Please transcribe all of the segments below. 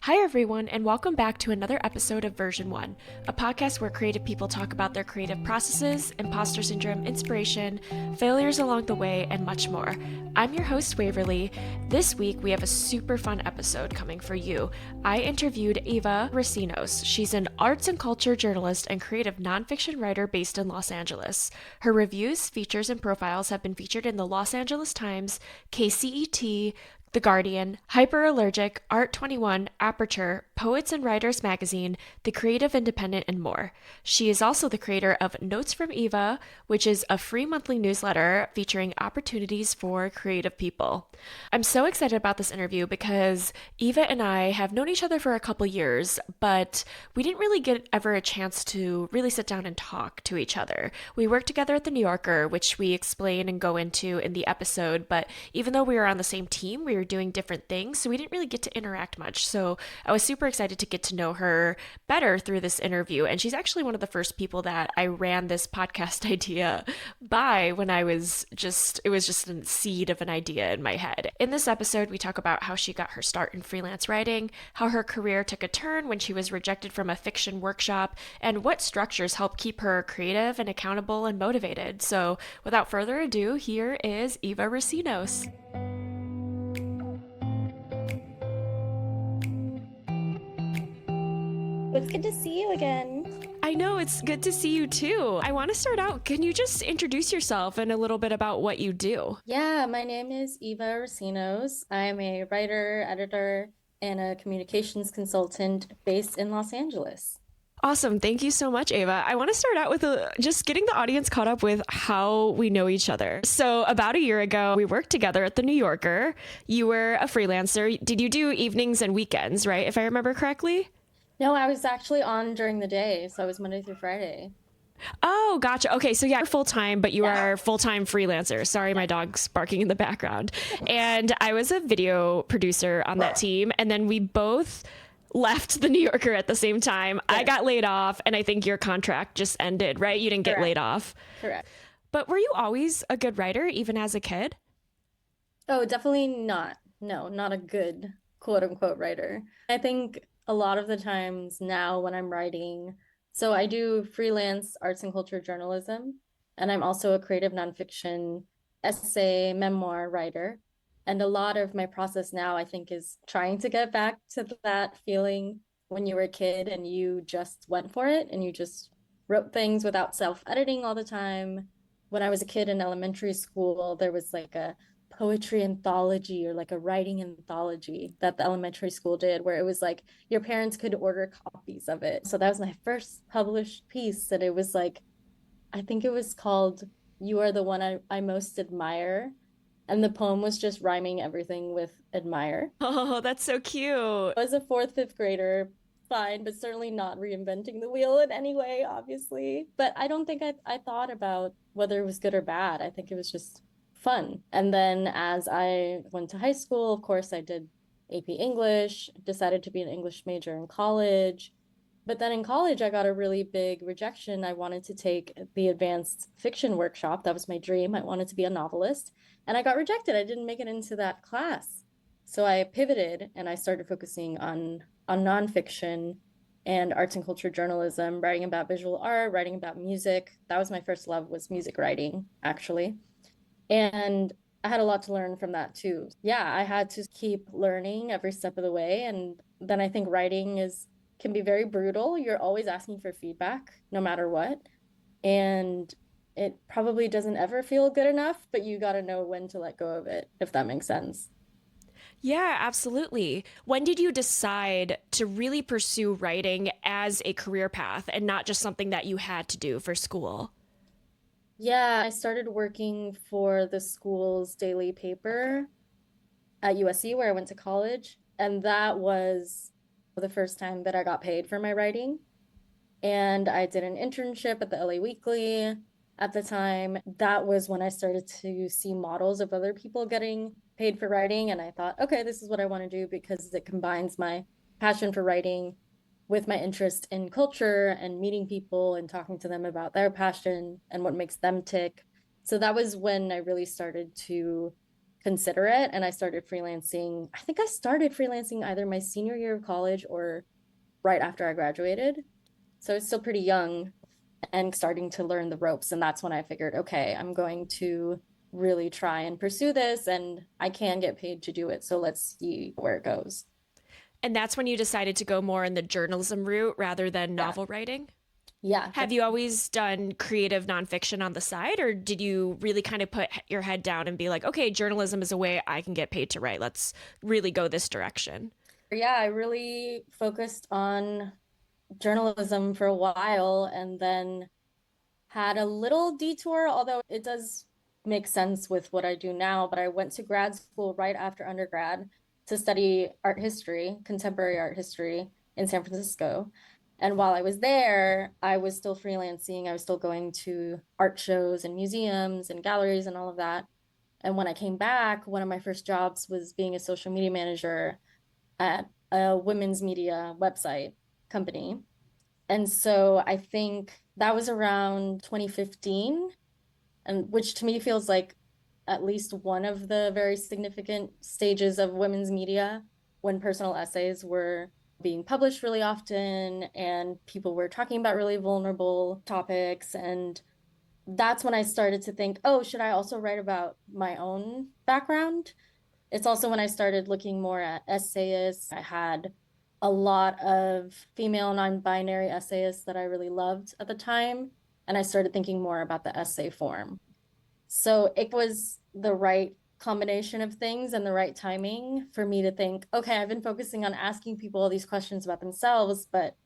Hi, everyone, and welcome back to another episode of Version 1, a podcast where creative people talk about their creative processes, imposter syndrome, inspiration, failures along the way, and much more. I'm your host, Waverly. This week, we have a super fun episode coming for you. I interviewed Eva Recinos. She's an arts and culture journalist and creative nonfiction writer based in Los Angeles. Her reviews, features, and profiles have been featured in the Los Angeles Times, KCET, the Guardian, Hyperallergic, Art21, Aperture, Poets and Writers Magazine, The Creative Independent, and more. She is also the creator of Notes from Eva, which is a free monthly newsletter featuring opportunities for creative people. I'm so excited about this interview because Eva and I have known each other for a couple years, but we didn't really get ever a chance to really sit down and talk to each other. We worked together at the New Yorker, which we explain and go into in the episode, but even though we were on the same team, we were doing different things, so we didn't really get to interact much. So I was super excited to get to know her better through this interview. And she's actually one of the first people that I ran this podcast idea by when it was just a seed of an idea in my head. In this episode, we talk about how she got her start in freelance writing, how her career took a turn when she was rejected from a fiction workshop, and what structures help keep her creative and accountable and motivated. So without further ado, here is Eva Recinos. It's good to see you again. I know, it's good to see you too. I want to start out. Can you just introduce yourself and a little bit about what you do? Yeah, my name is Eva Recinos. I'm a writer, editor, and a communications consultant based in Los Angeles. Awesome. Thank you so much, Ava. I want to start out with just getting the audience caught up with how we know each other. So, about a year ago, we worked together at the New Yorker. You were a freelancer. Did you do evenings and weekends, right? If I remember correctly? No, I was actually on during the day, so I was Monday through Friday. Oh, gotcha. Okay, so yeah, you're full time, but you Yeah. are full time freelancer. Sorry, my dog's barking in the background. And I was a video producer on that team, and then we both left the New Yorker at the same time. I Yes, got laid off, and I think your contract just ended, right? You didn't get correct. laid off. Correct. But were you always a good writer, even as a kid? Oh, definitely not. No, not a good quote unquote writer. I think a lot of the times now when I'm writing, so I do freelance arts and culture journalism, and I'm also a creative nonfiction essay memoir writer. And a lot of my process now, I think, is trying to get back to that feeling when you were a kid and you just went for it and you just wrote things without self-editing all the time. When I was a kid in elementary school, there was like a poetry anthology or like a writing anthology that the elementary school did where it was like your parents could order copies of it. So that was my first published piece and it was like I think it was called You Are the One I Most Admire. And the poem was just rhyming everything with admire. Oh, that's so cute. I was a fourth, fifth grader, fine, but certainly not reinventing the wheel in any way, obviously. But I don't think I thought about whether it was good or bad. I think it was just fun. And then as I went to high school, of course, I did AP English, decided to be an English major in college. But then in college, I got a really big rejection. I wanted to take the advanced fiction workshop. That was my dream. I wanted to be a novelist. And I got rejected. I didn't make it into that class. So I pivoted and I started focusing on nonfiction and arts and culture journalism, writing about visual art, writing about music. That was my first love was music writing, actually. And I had a lot to learn from that too. Yeah, I had to keep learning every step of the way. And then I think writing is can be very brutal. You're always asking for feedback, no matter what. And it probably doesn't ever feel good enough, but you got to know when to let go of it, if that makes sense. Yeah, absolutely. When did you decide to really pursue writing as a career path and not just something that you had to do for school? Yeah, I started working for the school's daily paper at USC, where I went to college. And that was the first time that I got paid for my writing. And I did an internship at the LA Weekly at the time. That was when I started to see models of other people getting paid for writing. And I thought, okay, this is what I want to do because it combines my passion for writing with my interest in culture and meeting people and talking to them about their passion and what makes them tick. So that was when I really started to consider it. And I started freelancing. I think I started freelancing either my senior year of college or right after I graduated. So it's still pretty young and starting to learn the ropes. And that's when I figured, okay, I'm going to really try and pursue this and I can get paid to do it. So let's see where it goes. And that's when you decided to go more in the journalism route rather than Yeah. novel writing? Yeah. Have you always done creative nonfiction on the side, or did you really kind of put your head down and be like, okay, journalism is a way I can get paid to write. Let's really go this direction? Yeah, I really focused on journalism for a while and then had a little detour, although it does make sense with what I do now. But I went to grad school right after undergrad to study art history, contemporary art history in San Francisco. And while I was there, I was still freelancing. I was still going to art shows and museums and galleries and all of that. And when I came back, one of my first jobs was being a social media manager at a women's media website company. And so I think that was around 2015, and which to me feels like at least one of the very significant stages of women's media when personal essays were being published really often and people were talking about really vulnerable topics. And that's when I started to think, oh, should I also write about my own background? It's also when I started looking more at essayists. I had a lot of female non-binary essayists that I really loved at the time, and I started thinking more about the essay form. So it was the right combination of things and the right timing for me to think, okay, I've been focusing on asking people all these questions about themselves, but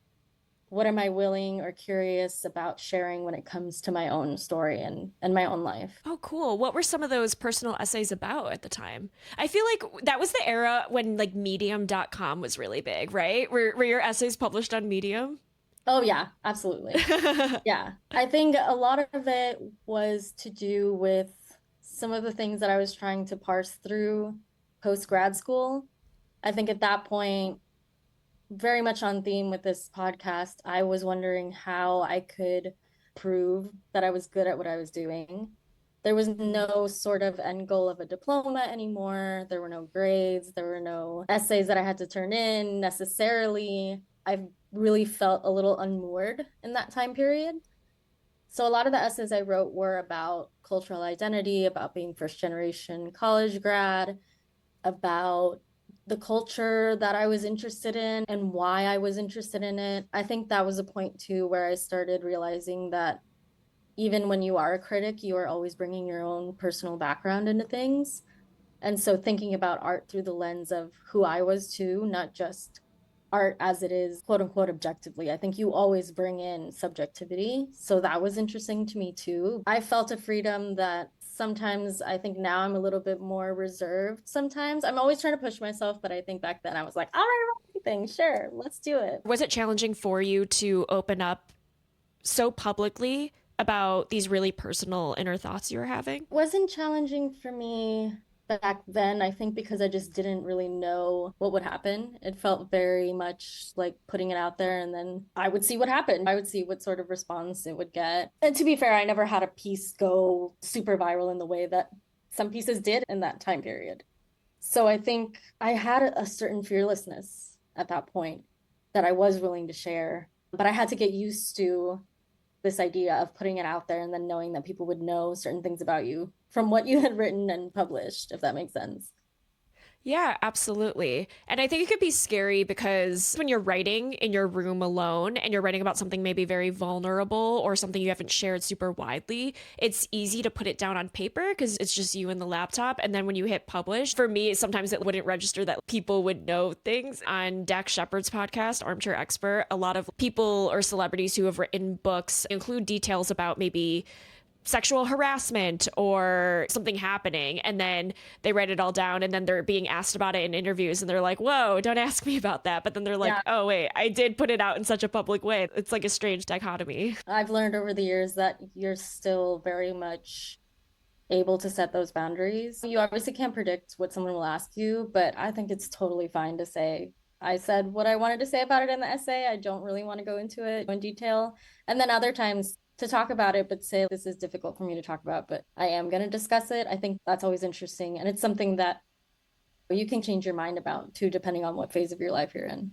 what am I willing or curious about sharing when it comes to my own story and my own life? Oh, cool. What were some of those personal essays about at the time? I feel like that was the era when like medium.com was really big, right? Were your essays published on Medium? Oh, yeah, absolutely. Yeah, I think a lot of it was to do with some of the things that I was trying to parse through post grad school. I think at that point, very much on theme with this podcast, I was wondering how I could prove that I was good at what I was doing. There was no sort of end goal of a diploma anymore. There were no grades. There were no essays that I had to turn in necessarily. I really felt a little unmoored in that time period. So a lot of the essays I wrote were about cultural identity, about being first generation college grad, about the culture that I was interested in and why I was interested in it. I think that was a point too where I started realizing that even when you are a critic, you are always bringing your own personal background into things. And so thinking about art through the lens of who I was too, not just art as it is, quote unquote, objectively. I think you always bring in subjectivity. So that was interesting to me too. I felt a freedom that sometimes I think now I'm a little bit more reserved sometimes. I'm always trying to push myself, but I think back then I was like, all right, everything, sure, let's do it. Was it challenging for you to open up so publicly about these really personal inner thoughts you were having? Wasn't challenging for me back then, I think because I just didn't really know what would happen. It felt very much like putting it out there and then I would see what happened. I would see what sort of response it would get. And to be fair, I never had a piece go super viral in the way that some pieces did in that time period. So I think I had a certain fearlessness at that point that I was willing to share, but I had to get used to this idea of putting it out there and then knowing that people would know certain things about you from what you had written and published, if that makes sense. Yeah, absolutely. And I think it could be scary because when you're writing in your room alone and you're writing about something maybe very vulnerable or something you haven't shared super widely, it's easy to put it down on paper because it's just you and the laptop. And then when you hit publish, for me, sometimes it wouldn't register that people would know things. On Dax Shepard's podcast, Armchair Expert, a lot of people or celebrities who have written books include details about maybe sexual harassment or something happening, and then they write it all down, and then they're being asked about it in interviews and they're like, whoa, don't ask me about that, but then they're like, Yeah, oh wait, I did put it out in such a public way. It's like a strange dichotomy. I've learned over the years that you're still very much able to set those boundaries. You obviously can't predict what someone will ask you, but I think it's totally fine to say, I said what I wanted to say about it in the essay. I don't really want to go into it in detail. And then other times to talk about it, but say this is difficult for me to talk about, but I am going to discuss it. I think that's always interesting. And it's something that you can change your mind about too, depending on what phase of your life you're in.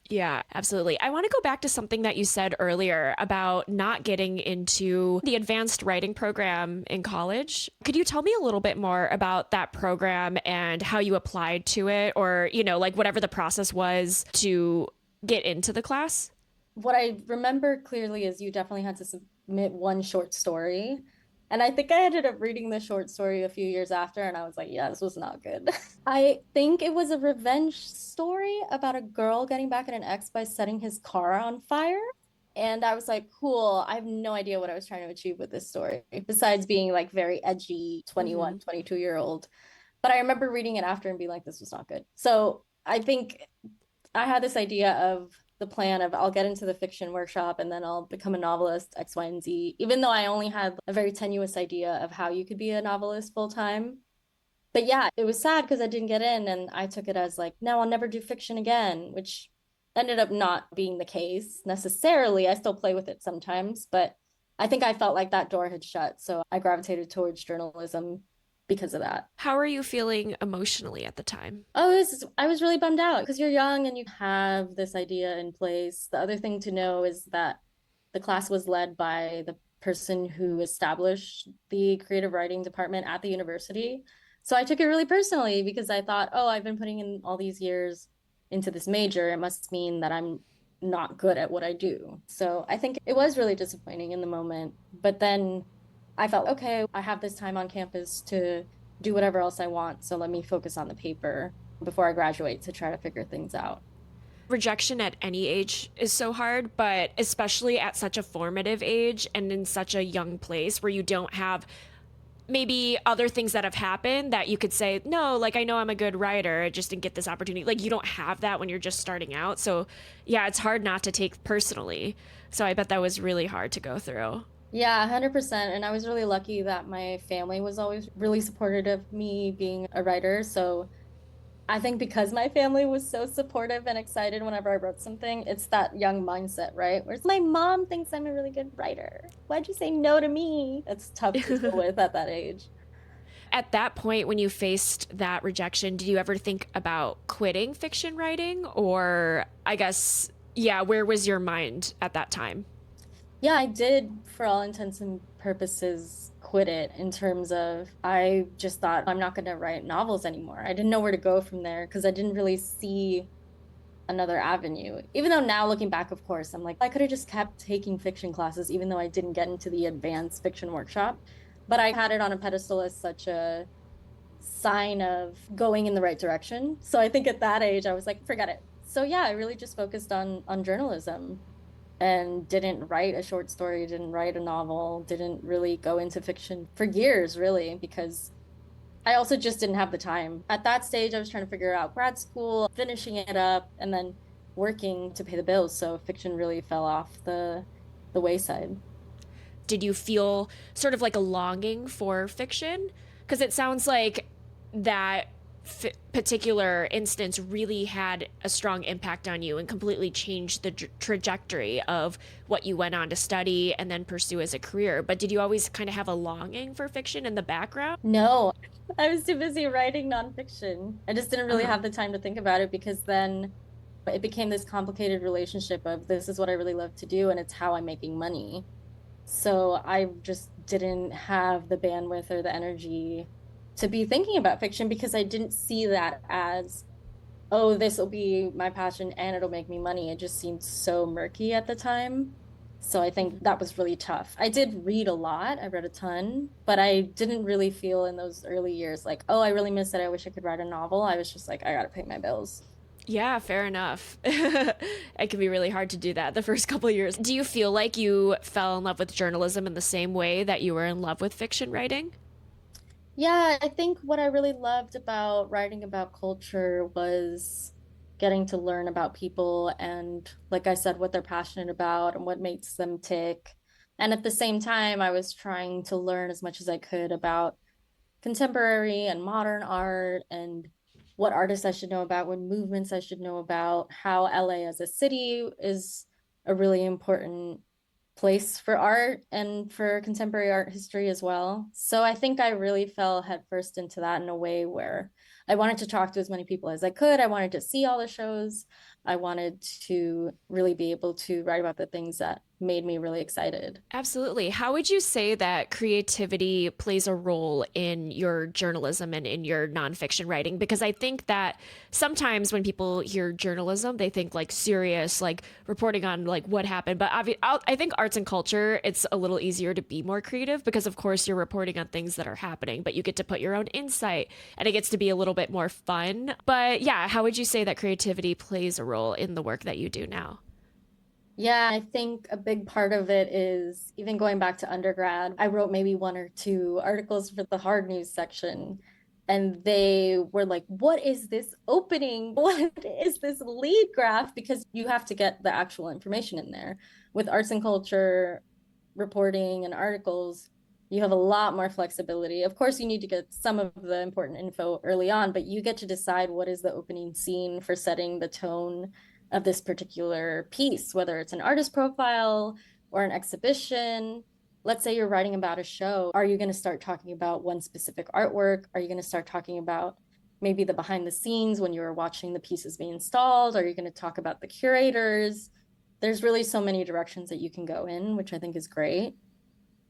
Yeah, absolutely. I want to go back to something that you said earlier about not getting into the advanced writing program in college. Could you tell me a little bit more about that program and how you applied to it, or, like whatever the process was to get into the class? What I remember clearly is you definitely had to submit one short story. And I think I ended up reading the short story a few years after, and I was like, yeah, this was not good. I think it was a revenge story about a girl getting back at an ex by setting his car on fire. And I was like, cool. I have no idea what I was trying to achieve with this story, besides being like very edgy 21, Mm-hmm. 22-year-old. But I remember reading it after and being like, this was not good. So I think I had this idea of the plan of I'll get into the fiction workshop and then I'll become a novelist, X, Y, and Z, even though I only had a very tenuous idea of how you could be a novelist full time. But yeah, it was sad because I didn't get in and I took it as like, no, I'll never do fiction again, which ended up not being the case necessarily. I still play with it sometimes, but I think I felt like that door had shut. So I gravitated towards journalism because of that. How are you feeling emotionally at the time? I was really bummed out because you're young and you have this idea in place. The other thing to know is that the class was led by the person who established the creative writing department at the university. So I took it really personally because I thought, oh, I've been putting in all these years into this major. It must mean that I'm not good at what I do. So I think it was really disappointing in the moment. But then I felt, okay, I have this time on campus to do whatever else I want. So let me focus on the paper before I graduate to try to figure things out. Rejection at any age is so hard, but especially at such a formative age and in such a young place where you don't have maybe other things that have happened that you could say, no, like I know I'm a good writer, I just didn't get this opportunity. Like you don't have that when you're just starting out. So yeah, it's hard not to take personally. So I bet that was really hard to go through. Yeah, 100%. And I was really lucky that my family was always really supportive of me being a writer. So I think because my family was so supportive and excited whenever I wrote something, it's that young mindset, right? Whereas my mom thinks I'm a really good writer. Why'd you say no to me? It's tough to deal with at that age. At that point, when you faced that rejection, did you ever think about quitting fiction writing? Or I guess, yeah, where was your mind at that time? Yeah, I did, for all intents and purposes, quit it in terms of I just thought I'm not going to write novels anymore. I didn't know where to go from there because I didn't really see another avenue. Even though now looking back, of course, I'm like, I could have just kept taking fiction classes, even though I didn't get into the advanced fiction workshop. But I had it on a pedestal as such a sign of going in the right direction. So I think at that age, I was like, forget it. So yeah, I really just focused on journalism and didn't write a short story, didn't write a novel, didn't really go into fiction for years, really, because I also just didn't have the time. At that stage, I was trying to figure out grad school, finishing it up, and then working to pay the bills. So fiction really fell off the wayside. Did you feel sort of like a longing for fiction? Because it sounds like that particular instance really had a strong impact on you and completely changed the trajectory of what you went on to study and then pursue as a career. But did you always kind of have a longing for fiction in the background? No, I was too busy writing nonfiction. I just didn't Uh really huh. have the time to think about it because then it became this complicated relationship of this is what I really love to do and it's how I'm making money. So I just didn't have the bandwidth or the energy to be thinking about fiction because I didn't see that as, oh, this will be my passion and it'll make me money. It just seemed so murky at the time. So I think that was really tough. I did read a lot. I read a ton, but I didn't really feel in those early years like, oh, I really miss it. I wish I could write a novel. I was just like, I gotta pay my bills. Yeah, fair enough. It can be really hard to do that the first couple of years. Do you feel like you fell in love with journalism in the same way that you were in love with fiction writing? Yeah, I think what I really loved about writing about culture was getting to learn about people and, like I said, what they're passionate about and what makes them tick. And at the same time, I was trying to learn as much as I could about contemporary and modern art and what artists I should know about, what movements I should know about, how LA as a city is a really important place for art and for contemporary art history as well. So I think I really fell headfirst into that in a way where I wanted to talk to as many people as I could. I wanted to see all the shows. I wanted to really be able to write about the things that made me really excited. Absolutely. How would you say that creativity plays a role in your journalism and in your nonfiction writing? Because I think that sometimes when people hear journalism, they think like serious, like reporting on like what happened. But I think arts and culture, it's a little easier to be more creative because, of course, you're reporting on things that are happening, but you get to put your own insight and it gets to be a little bit more fun. But yeah, how would you say that creativity plays a role in the work that you do now? Yeah, I think a big part of it is even going back to undergrad. I wrote maybe one or two articles for the hard news section, and they were like, "What is this opening? What is this lead graph?" Because you have to get the actual information in there. With arts and culture reporting and articles, you have a lot more flexibility. Of course, you need to get some of the important info early on, but you get to decide what is the opening scene for setting the tone of this particular piece, whether it's an artist profile or an exhibition. Let's say you're writing about a show. Are you going to start talking about one specific artwork? Are you going to start talking about maybe the behind the scenes when you were watching the pieces being installed? Are you going to talk about the curators? There's really so many directions that you can go in, which I think is great.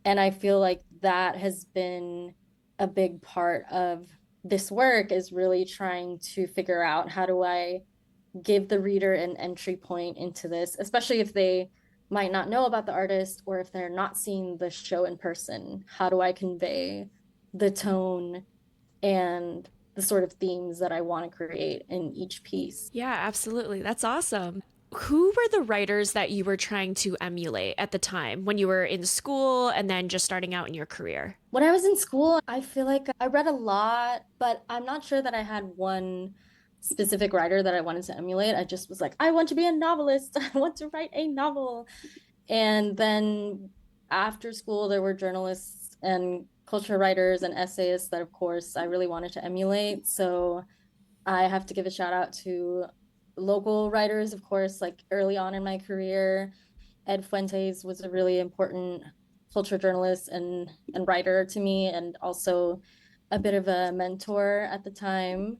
And I feel like that has been a big part of this work, is really trying to figure out how do I give the reader an entry point into this, especially if they might not know about the artist or if they're not seeing the show in person. How do I convey the tone and the sort of themes that I want to create in each piece? Yeah, absolutely. That's awesome. Who were the writers that you were trying to emulate at the time when you were in school and then just starting out in your career? When I was in school, I feel like I read a lot, but I'm not sure that I had one specific writer that I wanted to emulate. I just was like, I want to be a novelist. I want to write a novel. And then after school, there were journalists and culture writers and essayists that, of course, I really wanted to emulate. So I have to give a shout out to local writers, of course, like early on in my career. Ed Fuentes was a really important culture journalist and writer to me, and also a bit of a mentor at the time.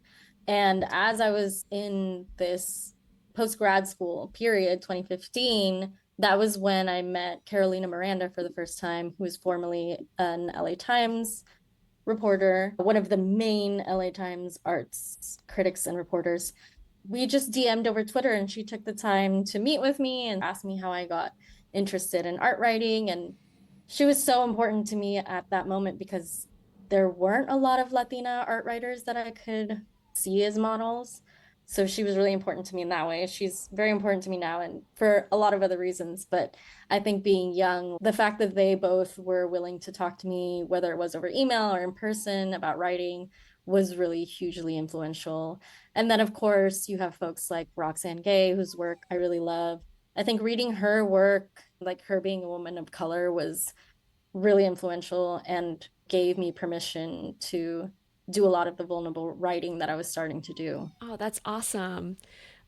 And as I was in this post grad school period, 2015, that was when I met Carolina Miranda for the first time, who was formerly an LA Times reporter, one of the main LA Times arts critics and reporters. We just DM'd over Twitter, and she took the time to meet with me and asked me how I got interested in art writing. And she was so important to me at that moment because there weren't a lot of Latina art writers that I could see as models. So she was really important to me in that way. She's very important to me now and for a lot of other reasons. But I think being young, the fact that they both were willing to talk to me, whether it was over email or in person about writing, was really hugely influential. And then, of course, you have folks like Roxane Gay, whose work I really love. I think reading her work, like her being a woman of color, was really influential and gave me permission to do a lot of the vulnerable writing that I was starting to do. Oh, that's awesome.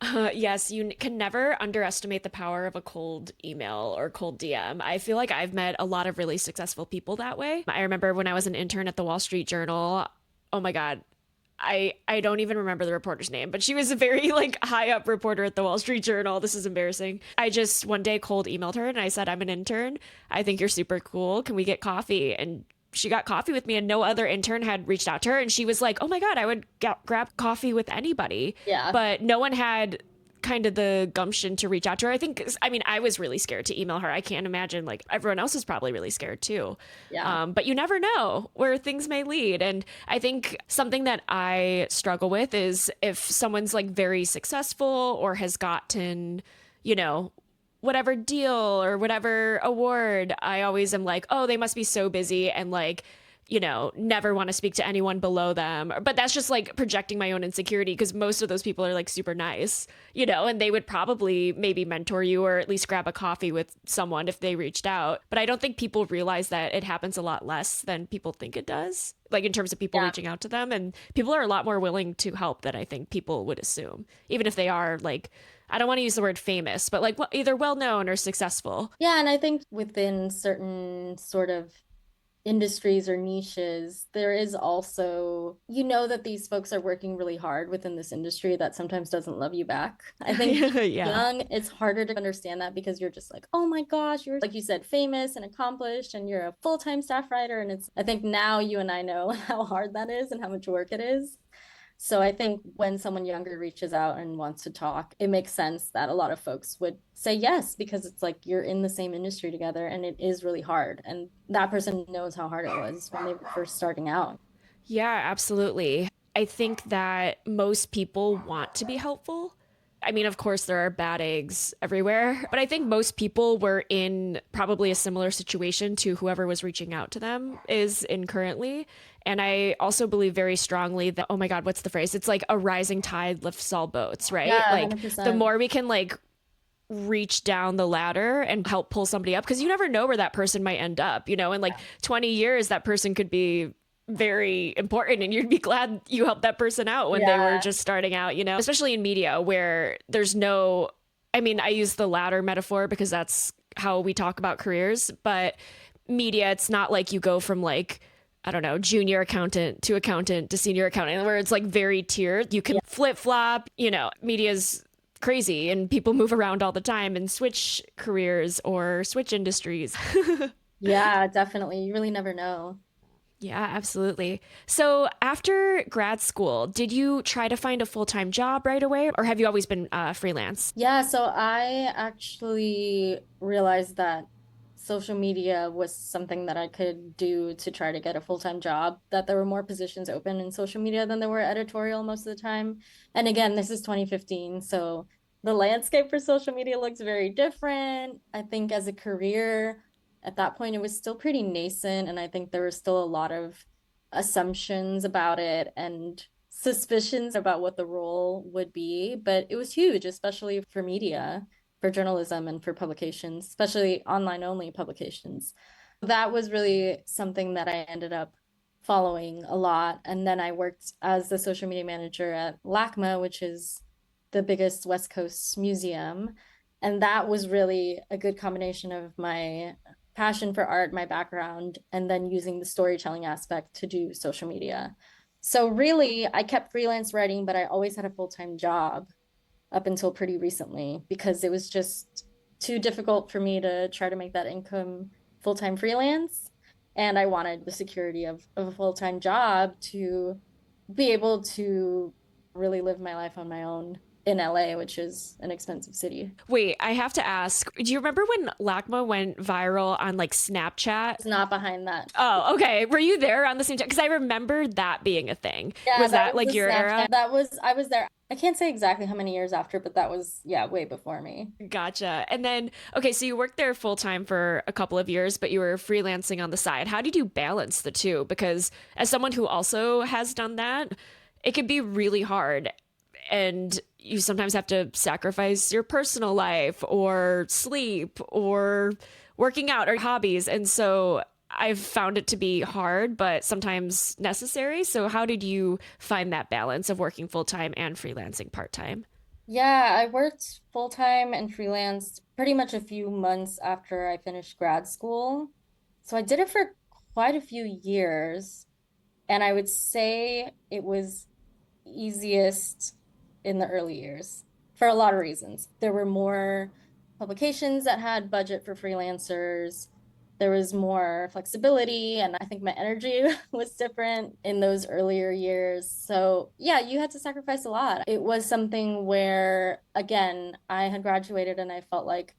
Yes, can never underestimate the power of a cold email or cold DM. I feel like I've met a lot of really successful people that way. I remember when I was an intern at the Wall Street Journal. Oh my God. I don't even remember the reporter's name, but she was a very like high up reporter at the Wall Street Journal. This is embarrassing. I just one day cold emailed her and I said, I'm an intern. I think you're super cool. Can we get coffee? And she got coffee with me, and no other intern had reached out to her. And she was like, oh my God, I would grab coffee with anybody. Yeah. But no one had kind of the gumption to reach out to her. I mean, I was really scared to email her. I can't imagine, like, everyone else is probably really scared too. Yeah. But you never know where things may lead. And I think something that I struggle with is if someone's like very successful or has gotten, you know, whatever deal or whatever award, I always am like, oh, they must be so busy and like, never want to speak to anyone below them. But that's just like projecting my own insecurity because most of those people are like super nice, and they would probably maybe mentor you or at least grab a coffee with someone if they reached out. But I don't think people realize that it happens a lot less than people think it does, like in terms of people reaching out to them. And people are a lot more willing to help than I think people would assume, even if they are like, I don't want to use the word famous, but like either well known or successful. Yeah, and I think within certain sort of industries or niches, there is also, you know, that these folks are working really hard within this industry that sometimes doesn't love you back. I think Yeah. young, it's harder to understand that because you're just like, oh my gosh, you're like you said, famous and accomplished, and you're a full-time staff writer. And it's, I think now you and I know how hard that is and how much work it is. So I think when someone younger reaches out and wants to talk, it makes sense that a lot of folks would say yes, because it's like you're in the same industry together and it is really hard. And that person knows how hard it was when they were first starting out. Yeah, absolutely. I think that most people want to be helpful. I mean, of course, there are bad eggs everywhere, but I think most people were in probably a similar situation to whoever was reaching out to them is in currently. And I also believe very strongly that, oh my God, what's the phrase? It's like a rising tide lifts all boats, right? Yeah, Like the 100%. more we can like reach down the ladder and help pull somebody up, because you never know where that person might end up, you know, in like 20 years, that person could be very important and you'd be glad you helped that person out when they were Yeah. just starting out, you know, especially in media where there's no, I mean, I use the ladder metaphor because that's how we talk about careers, but media, it's not like you go from like, I don't know, junior accountant to senior accountant, where it's like very tiered. You can Yeah. flip flop, you know, media's crazy and people move around all the time and switch careers or switch industries. Yeah, definitely. You really never know. Yeah, absolutely. So after grad school, did you try to find a full-time job right away, or have you always been freelance? Yeah, so I actually realized that social media was something that I could do to try to get a full-time job, that there were more positions open in social media than there were editorial most of the time. And again, this is 2015, so the landscape for social media looks very different. I think as a career, at that point, it was still pretty nascent, and I think there was still a lot of assumptions about it and suspicions about what the role would be, but it was huge, especially for media, for journalism, and for publications, especially online only publications. That was really something that I ended up following a lot. And then I worked as the social media manager at LACMA, which is the biggest West Coast museum. And that was really a good combination of my passion for art, my background, and then using the storytelling aspect to do social media. So really, I kept freelance writing, but I always had a full-time job up until pretty recently because it was just too difficult for me to try to make that income full-time freelance. And I wanted the security of a full-time job to be able to really live my life on my own in LA, which is an expensive city. Wait, I have to ask, do you remember when LACMA went viral on like Snapchat? It's not behind that. Oh, okay. Were you there on the same time? Because I remember that being a thing. Yeah, Was that that was like the your era? Snapchat. That was, I was there. I can't say exactly how many years after, but that was, yeah, way before me. Gotcha. And then, okay, so you worked there full time for a couple of years, but you were freelancing on the side. How did you balance the two? Because as someone who also has done that, it can be really hard. And you sometimes have to sacrifice your personal life or sleep or working out or hobbies. And so I've found it to be hard, but sometimes necessary. So, how did you find that balance of working full time and freelancing part time? Yeah, I worked full-time and freelanced pretty much a few months after I finished grad school. So I did it for quite a few years, and I would say it was easiest in the early years for a lot of reasons. There were more publications that had budget for freelancers. There was more flexibility, and I think my energy was different in those earlier years. So, yeah, you had to sacrifice a lot. It was something where, again, I had graduated and I felt like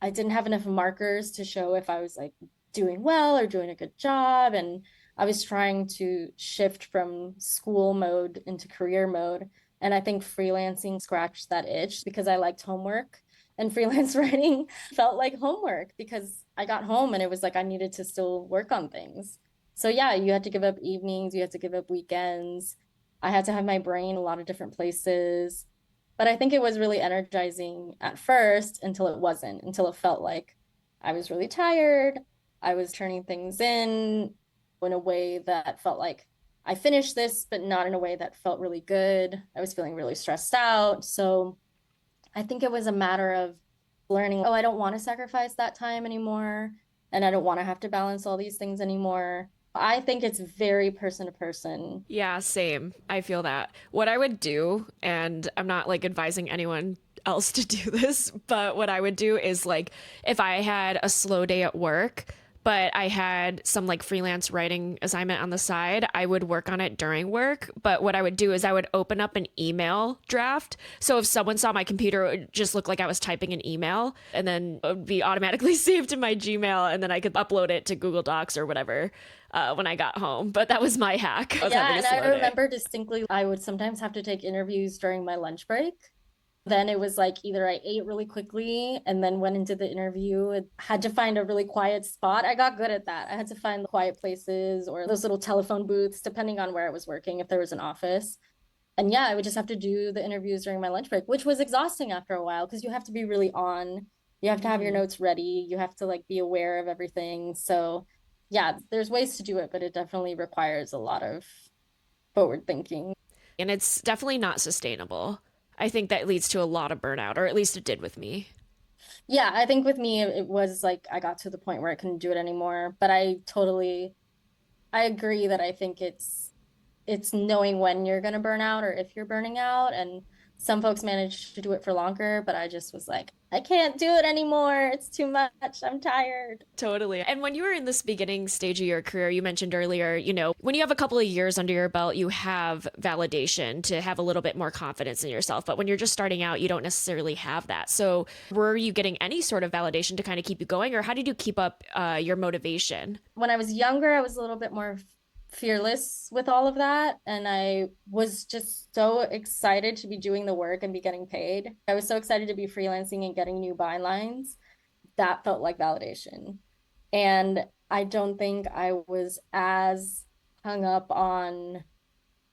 I didn't have enough markers to show if I was like doing well or doing a good job. And I was trying to shift from school mode into career mode. And I think freelancing scratched that itch because I liked homework, and freelance writing felt like homework because I got home and it was like I needed to still work on things. So, yeah, you had to give up evenings, you had to give up weekends. I had to have my brain a lot of different places. But I think it was really energizing at first until it wasn't, until it felt like I was really tired. I was turning things in a way that felt like I finished this, but not in a way that felt really good. I was feeling really stressed out. So I think it was a matter of learning, oh, I don't want to sacrifice that time anymore. And I don't want to have to balance all these things anymore. I think it's very person to person. Yeah, same. I feel that. What I would do, and I'm not like advising anyone else to do this, but what I would do is like if I had a slow day at work, but I had some like freelance writing assignment on the side, I would work on it during work. But what I would do is I would open up an email draft. So if someone saw my computer, it would just look like I was typing an email and then it would be automatically saved to my Gmail and then I could upload it to Google Docs or whatever when I got home. But that was my hack of Yeah, having a and I slow day. remember distinctly I would sometimes have to take interviews during my lunch break. Then it was like either I ate really quickly and then went into the interview and had to find a really quiet spot. I got good at that. I had to find the quiet places or those little telephone booths, depending on where I was working, if there was an office. And yeah, I would just have to do the interviews during my lunch break, which was exhausting after a while because you have to be really on. You have to have your Mhm. notes ready. You have to like be aware of everything. So yeah, there's ways to do it, but it definitely requires a lot of forward thinking. And it's definitely not sustainable. I think that leads to a lot of burnout, or at least it did with me. Yeah, I think with me it was like I got to the point where I couldn't do it anymore, but I agree that I think it's knowing when you're going to burn out or if you're burning out. And some folks manage to do it for longer, but I just was like, I can't do it anymore. It's too much. I'm tired. Totally. And when you were in this beginning stage of your career, you mentioned earlier, when you have a couple of years under your belt, you have validation to have a little bit more confidence in yourself. But when you're just starting out, you don't necessarily have that. So, were you getting any sort of validation to kind of keep you going, or how did you keep up your motivation? When I was younger, I was a little bit more fearless with all of that. And I was just so excited to be doing the work and be getting paid. I was so excited to be freelancing and getting new bylines. That felt like validation. And I don't think I was as hung up on,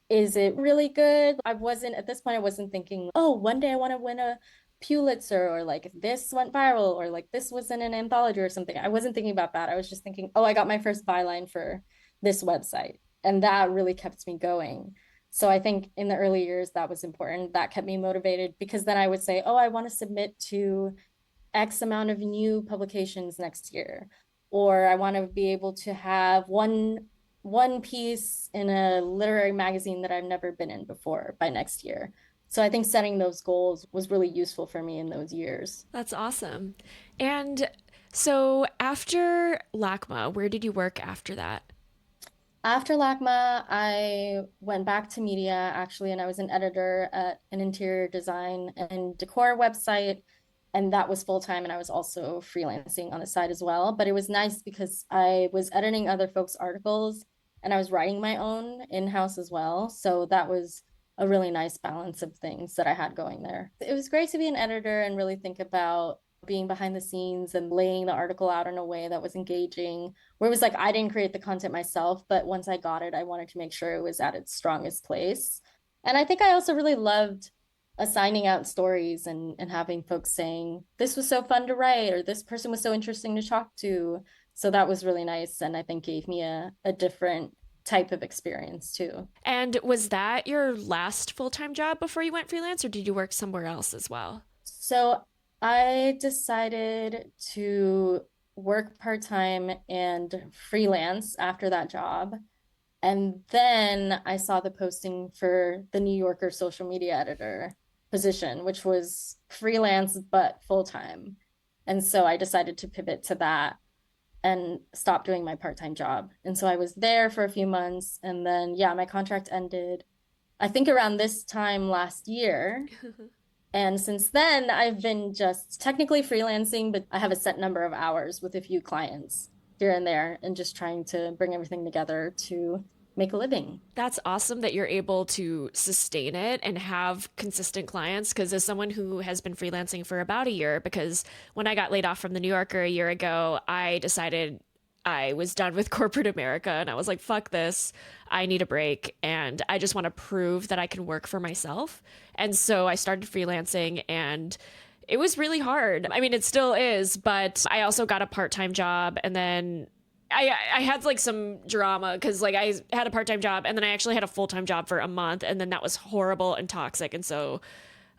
is it really good? I wasn't, at this point, I wasn't thinking, oh, one day I want to win a Pulitzer, or like this went viral, or like this was in an anthology or something. I wasn't thinking about that. I was just thinking, oh, I got my first byline for this website. And that really kept me going. So I think in the early years, that was important. That kept me motivated because then I would say, oh, I want to submit to X amount of new publications next year, or I want to be able to have one piece in a literary magazine that I've never been in before by next year. So I think setting those goals was really useful for me in those years. That's awesome. And so, after LACMA, where did you work after that? After LACMA, I went back to media actually, and I was an editor at an interior design and decor website. And that was full time. And I was also freelancing on the side as well. But it was nice because I was editing other folks' articles and I was writing my own in house as well. So that was a really nice balance of things that I had going there. It was great to be an editor and really think about being behind the scenes and laying the article out in a way that was engaging, where it was like I didn't create the content myself, but once I got it, I wanted to make sure it was at its strongest place. And I think I also really loved assigning out stories and having folks saying, this was so fun to write, or this person was so interesting to talk to. So that was really nice. And I think gave me a different type of experience too. And was that your last full time job before you went freelance, or did you work somewhere else as well? So I decided to work part time and freelance after that job. And then I saw the posting for the New Yorker social media editor position, which was freelance but full time. And so I decided to pivot to that and stop doing my part time job. And so I was there for a few months. And then, yeah, my contract ended, I think around this time last year. And since then, I've been just technically freelancing, but I have a set number of hours with a few clients here and there and just trying to bring everything together to make a living. That's awesome that you're able to sustain it and have consistent clients. Because as someone who has been freelancing for about a year, because when I got laid off from the New Yorker a year ago, I decided I was done with corporate America and I was like, fuck this. I need a break. And I just want to prove that I can work for myself. And so I started freelancing and it was really hard. I mean, it still is, but I also got a part time job and then I had like some drama because like I had a part time job and then I actually had a full time job for a month and then that was horrible and toxic. And so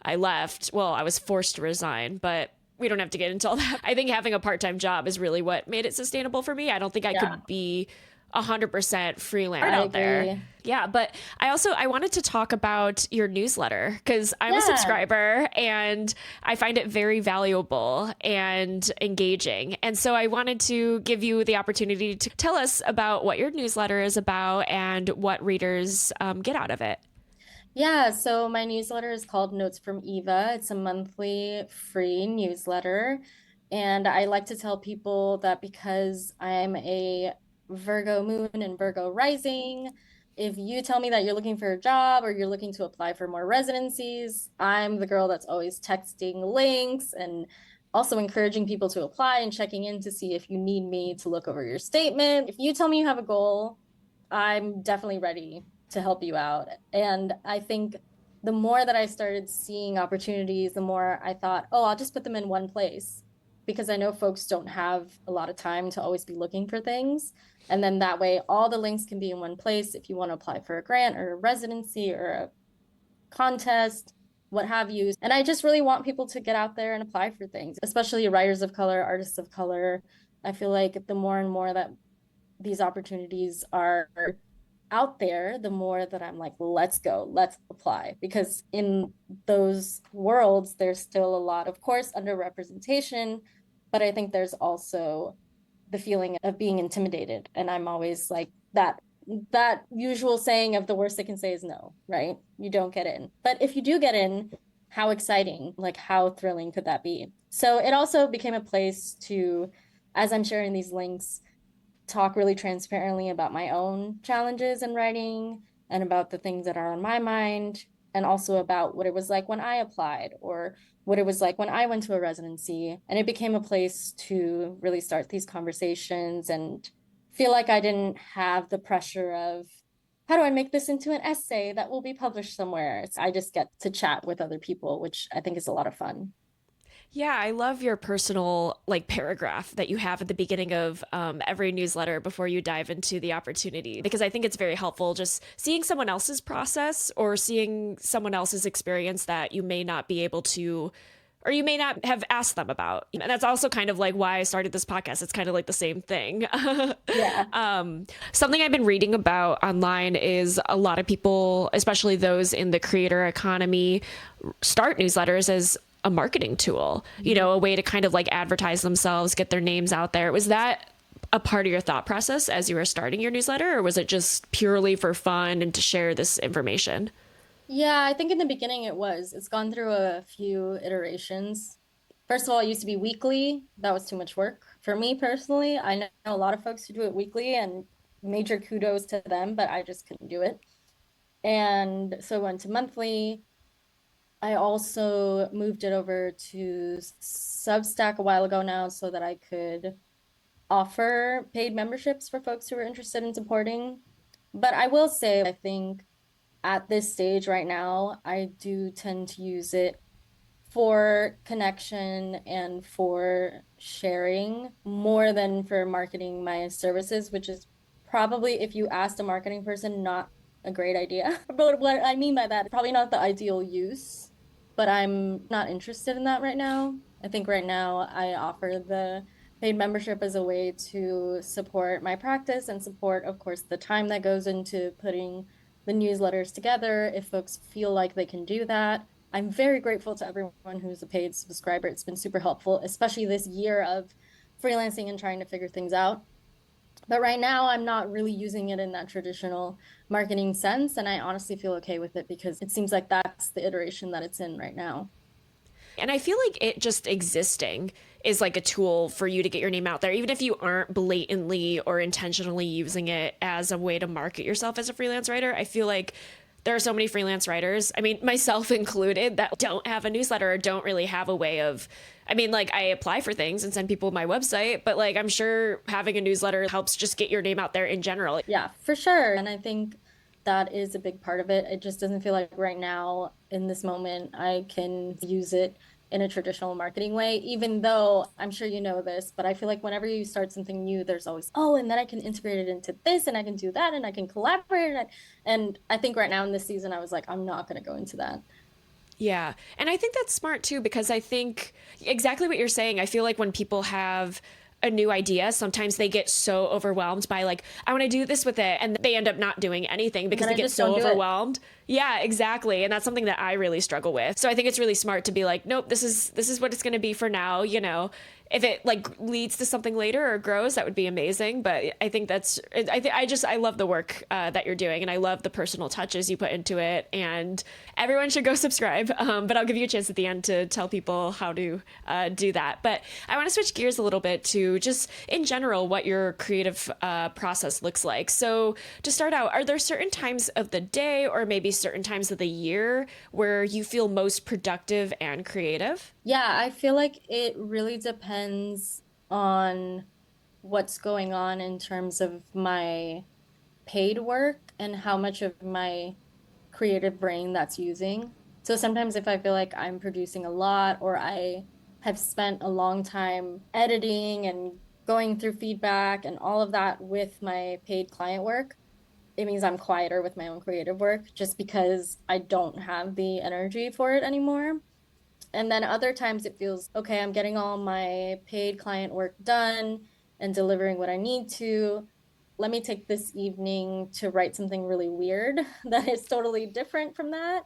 I left. Well, I was forced to resign, but we don't have to get into all that. I think having a part-time job is really what made it sustainable for me. I don't think I Yeah, could be 100% freelance I out there. agree. Yeah, but I wanted to talk about your newsletter because I'm a Yeah. subscriber and I find it very valuable and engaging. And so I wanted to give you the opportunity to tell us about what your newsletter is about and what readers get out of it. Yeah, so my newsletter is called Notes from Eva. It's a monthly free newsletter. And I like to tell people that because I'm a Virgo moon and Virgo rising, if you tell me that you're looking for a job or you're looking to apply for more residencies, I'm the girl that's always texting links and also encouraging people to apply and checking in to see if you need me to look over your statement. If you tell me you have a goal, I'm definitely ready to help you out. And I think the more that I started seeing opportunities, the more I thought, oh, I'll just put them in one place because I know folks don't have a lot of time to always be looking for things. And then that way, all the links can be in one place if you want to apply for a grant or a residency or a contest, what have you. And I just really want people to get out there and apply for things, especially writers of color, artists of color. I feel like the more and more that these opportunities are out there, the more that I'm like, let's go, let's apply. Because in those worlds, there's still a lot, of course, underrepresentation, but I think there's also the feeling of being intimidated. And I'm always like that usual saying of the worst they can say is no, right? You don't get in. But if you do get in, how exciting, like how thrilling could that be? So it also became a place to, as I'm sharing these links, talk really transparently about my own challenges in writing and about the things that are on my mind, and also about what it was like when I applied or what it was like when I went to a residency. And it became a place to really start these conversations and feel like I didn't have the pressure of how do I make this into an essay that will be published somewhere. I just get to chat with other people, which I think is a lot of fun. Yeah, I love your personal like paragraph that you have at the beginning of every newsletter before you dive into the opportunity because I think it's very helpful just seeing someone else's process or seeing someone else's experience that you may not be able to or you may not have asked them about. And that's also kind of like why I started this podcast. It's kind of like the same thing. Yeah. Something I've been reading about online is a lot of people, especially those in the creator economy, start newsletters as a marketing tool, a way to kind of like advertise themselves, get their names out there. Was that a part of your thought process as you were starting your newsletter, or was it just purely for fun and to share this information? Yeah, I think in the beginning it was. It's gone through a few iterations. First of all, it used to be weekly. That was too much work for me personally. I know a lot of folks who do it weekly, and major kudos to them, but I just couldn't do it. And so I went to monthly. I also moved it over to Substack a while ago now so that I could offer paid memberships for folks who are interested in supporting. But I will say, I think at this stage right now, I do tend to use it for connection and for sharing more than for marketing my services, which is probably, if you asked a marketing person, not a great idea. But what I mean by that, probably not the ideal use, but I'm not interested in that right now. I think right now I offer the paid membership as a way to support my practice and support, of course, the time that goes into putting the newsletters together. If folks feel like they can do that, I'm very grateful to everyone who's a paid subscriber. It's been super helpful, especially this year of freelancing and trying to figure things out. But right now, I'm not really using it in that traditional marketing sense. And I honestly feel okay with it because it seems like that's the iteration that it's in right now. And I feel like it just existing is like a tool for you to get your name out there, even if you aren't blatantly or intentionally using it as a way to market yourself as a freelance writer. I feel like there are so many freelance writers, I mean, myself included, that don't have a newsletter or don't really have a way of. I mean, like, I apply for things and send people my website, but like, I'm sure having a newsletter helps just get your name out there in general. Yeah, for sure. And I think that is a big part of it. It just doesn't feel like right now in this moment I can use it in a traditional marketing way, even though I'm sure you know this, but I feel like whenever you start something new, there's always, oh, and then I can integrate it into this and I can do that and I can collaborate. And I think right now in this season, I was like, I'm not going to go into that. Yeah. And I think that's smart too, because I think exactly what you're saying. I feel like when people have a new idea, sometimes they get so overwhelmed by like, I want to do this with it. And they end up not doing anything And because then they I get just so don't do it. overwhelmed. Yeah, exactly. And that's something that I really struggle with. So I think it's really smart to be like, nope, this is what it's going to be for now, you know. If it like leads to something later or grows, that would be amazing. But I think I love the work that you're doing, and I love the personal touches you put into it. And everyone should go subscribe. But I'll give you a chance at the end to tell people how to do that. But I want to switch gears a little bit to just in general what your creative process looks like. So to start out, are there certain times of the day or maybe certain times of the year where you feel most productive and creative? Yeah, I feel like it really depends on what's going on in terms of my paid work and how much of my creative brain that's using. So sometimes if I feel like I'm producing a lot or I have spent a long time editing and going through feedback and all of that with my paid client work, it means I'm quieter with my own creative work just because I don't have the energy for it anymore. And then other times it feels okay, I'm getting all my paid client work done and delivering what I need to. Let me take this evening to write something really weird that is totally different from that.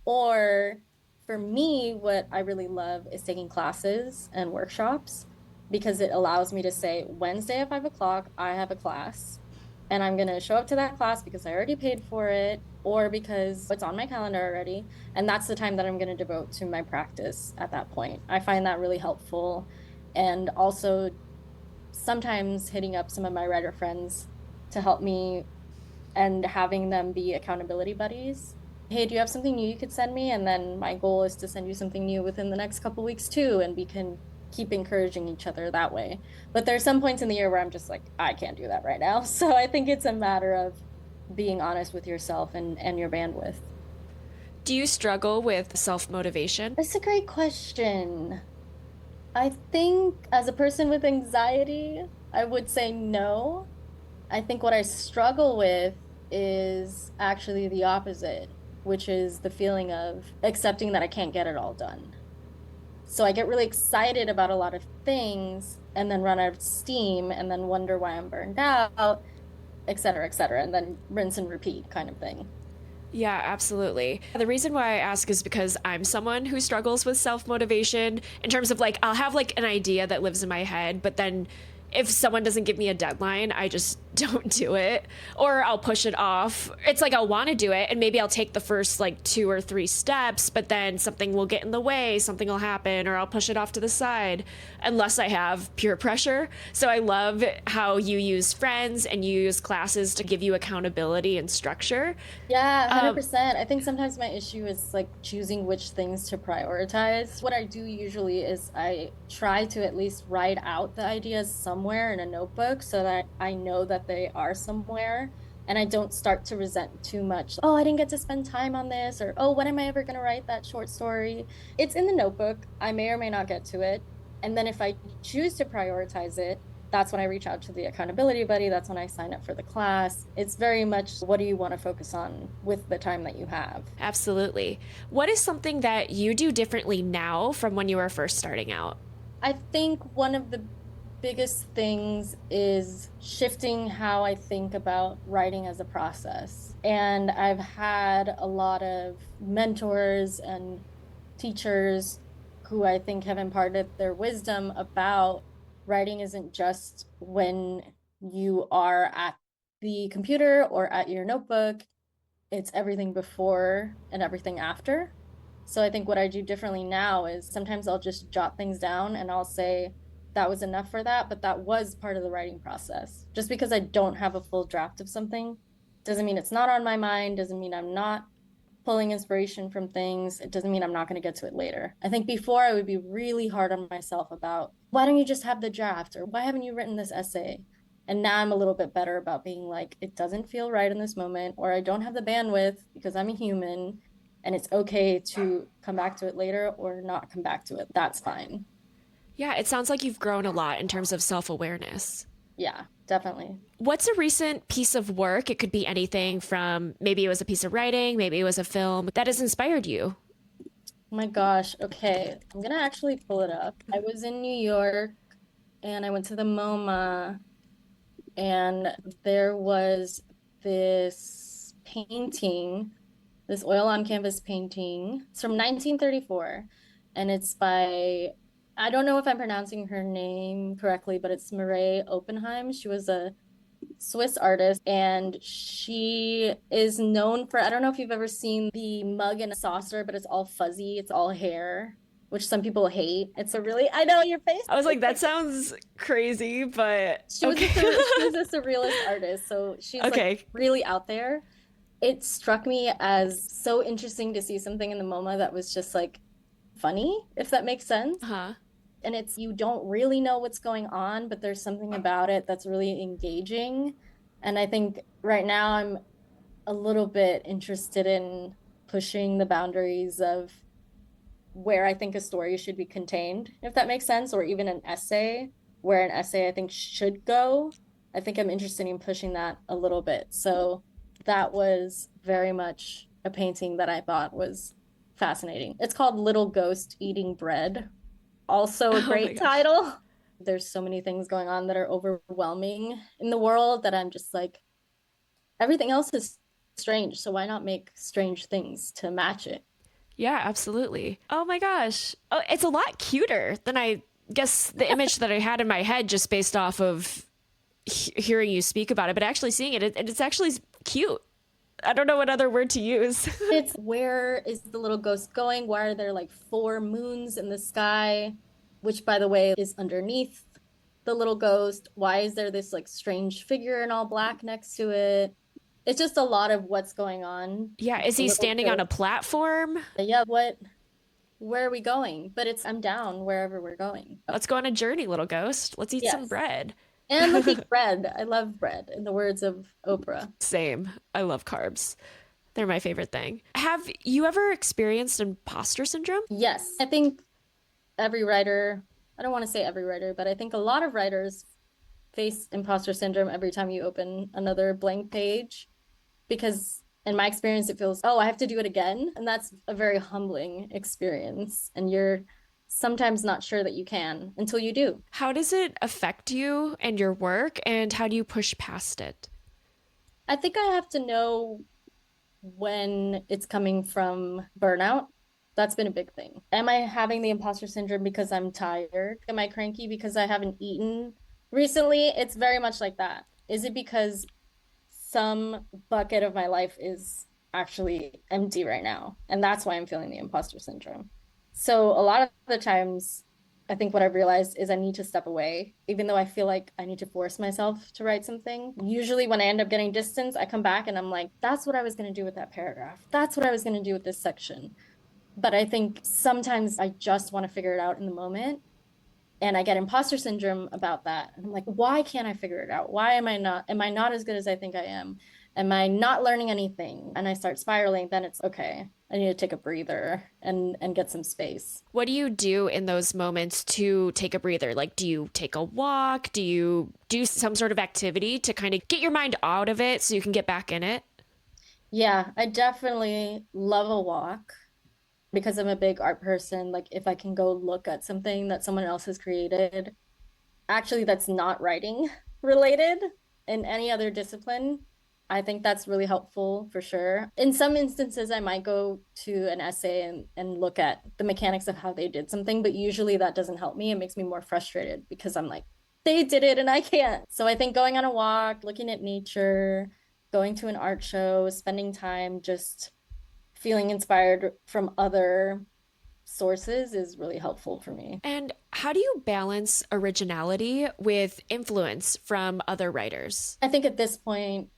Or for me, what I really love is taking classes and workshops because it allows me to say, Wednesday at 5 o'clock, I have a class and I'm going to show up to that class because I already paid for it or because it's on my calendar already. And that's the time that I'm going to devote to my practice at that point. I find that really helpful. And also, sometimes hitting up some of my writer friends to help me and having them be accountability buddies. Hey, do you have something new you could send me? And then my goal is to send you something new within the next couple weeks too, and we can keep encouraging each other that way. But there's some points in the year where I'm just like, I can't do that right now. So I think it's a matter of being honest with yourself and your bandwidth. Do you struggle with self motivation? That's a great question. I think as a person with anxiety, I would say no. I think what I struggle with is actually the opposite, which is the feeling of accepting that I can't get it all done. So I get really excited about a lot of things and then run out of steam and then wonder why I'm burned out, et cetera, and then rinse and repeat kind of thing. Yeah, absolutely. The reason why I ask is because I'm someone who struggles with self motivation in terms of like, I'll have like an idea that lives in my head, but then if someone doesn't give me a deadline, I just don't do it or I'll push it off. It's like I'll want to do it and maybe I'll take the first like 2 or 3 steps, but then something will get in the way, something will happen, or I'll push it off to the side unless I have peer pressure. So I love how you use friends and you use classes to give you accountability and structure. Yeah, Um, 100%. I think sometimes my issue is like choosing which things to prioritize. What I do usually is I try to at least write out the ideas somewhere in a notebook so that I know that they are somewhere and I don't start to resent too much. Oh, I didn't get to spend time on this, or oh, when am I ever going to write that short story? It's in the notebook. I may or may not get to it. And then if I choose to prioritize it, that's when I reach out to the accountability buddy. That's when I sign up for the class. It's very much what do you want to focus on with the time that you have? Absolutely. What is something that you do differently now from when you were first starting out? I think one of the biggest things is shifting how I think about writing as a process. And I've had a lot of mentors and teachers who I think have imparted their wisdom about writing isn't just when you are at the computer or at your notebook, it's everything before and everything after. So I think what I do differently now is sometimes I'll just jot things down and I'll say, that was enough for that, but that was part of the writing process. Just because I don't have a full draft of something doesn't mean it's not on my mind, doesn't mean I'm not pulling inspiration from things. It doesn't mean I'm not going to get to it later. I think before I would be really hard on myself about why don't you just have the draft or why haven't you written this essay? And now I'm a little bit better about being like, it doesn't feel right in this moment, or I don't have the bandwidth because I'm a human and it's okay to come back to it later or not come back to it. That's fine. Yeah, it sounds like you've grown a lot in terms of self awareness. Yeah, definitely. What's a recent piece of work? It could be anything from maybe it was a piece of writing, maybe it was a film that has inspired you. my gosh. Okay. I'm gonna actually pull it up. I was in New York and I went to the MoMA and there was this painting, this oil on canvas painting. It's from 1934 and it's by, I don't know if I'm pronouncing her name correctly, but it's Mirae Oppenheim. She was a Swiss artist, and she is known for, I don't know if you've ever seen the mug and a saucer, but it's all fuzzy, it's all hair, which some people hate. It's a really, I know your face. I was like, It's that like sounds crazy, but she was a okay. she was a surrealist artist, so she's like Okay. really out there. It struck me as so interesting to see something in the MoMA that was just like funny, if that makes sense. Huh. And it's you don't really know what's going on, but there's something about it that's really engaging. And I think right now I'm a little bit interested in pushing the boundaries of where I think a story should be contained, if that makes sense, or even an essay, where an essay I think should go. I think I'm interested in pushing that a little bit. So that was very much a painting that I thought was fascinating. It's called Little Ghost Eating Bread. Also a Oh my great gosh. title. There's so many things going on that are overwhelming in the world that I'm just like, everything else is strange. So why not make strange things to match it? Yeah, absolutely. Oh my gosh. Oh, it's a lot cuter than I guess the image that I had in my head just based off of hearing you speak about it, but actually seeing it, it's actually cute. I don't know what other word to use. It's where is the little ghost going? Why are there like four moons in the sky? Which, by the way, is underneath the little ghost. Why is there this like strange figure in all black next to it? It's just a lot of what's going on. Yeah, is The he little standing on a ghost. platform? Yeah, where are we going? But it's I'm down wherever we're going. Oh, Let's go on a journey, little ghost. Let's eat some yes. bread. And let's eat bread. I love bread, in the words of Oprah. Same. I love carbs. They're my favorite thing. Have you ever experienced imposter syndrome? Yes, I think every writer, I don't want to say every writer, but I think a lot of writers face imposter syndrome every time you open another blank page because in my experience it feels, oh, I have to do it again, and that's a very humbling experience, and you're sometimes not sure that you can until you do. How does it affect you and your work, and how do you push past it? I think I have to know when it's coming from burnout. That's been a big thing. Am I having the imposter syndrome because I'm tired? Am I cranky because I haven't eaten recently? It's very much like that. Is it because some bucket of my life is actually empty right now? And that's why I'm feeling the imposter syndrome. So a lot of the times, I think what I've realized is I need to step away, even though I feel like I need to force myself to write something. Usually, when I end up getting distance, I come back and I'm like, that's what I was going to do with that paragraph. That's what I was going to do with this section. But I think sometimes I just want to figure it out in the moment. And I get imposter syndrome about that. And I'm like, why can't I figure it out? Why am I not as good as I think I am? Am I not learning anything? And I start spiraling, then it's okay. I need to take a breather and get some space. What do you do in those moments to take a breather? Like, do you take a walk? Do you do some sort of activity to kind of get your mind out of it so you can get back in it? Yeah, I definitely love a walk because I'm a big art person. Like if I can go look at something that someone else has created, actually that's not writing related in any other discipline, I think that's really helpful for sure. In some instances, I might go to an essay and look at the mechanics of how they did something, but usually that doesn't help me. It makes me more frustrated because I'm like, they did it and I can't. So I think going on a walk, looking at nature, going to an art show, spending time just feeling inspired from other sources is really helpful for me. And how do you balance originality with influence from other writers? I think at this point,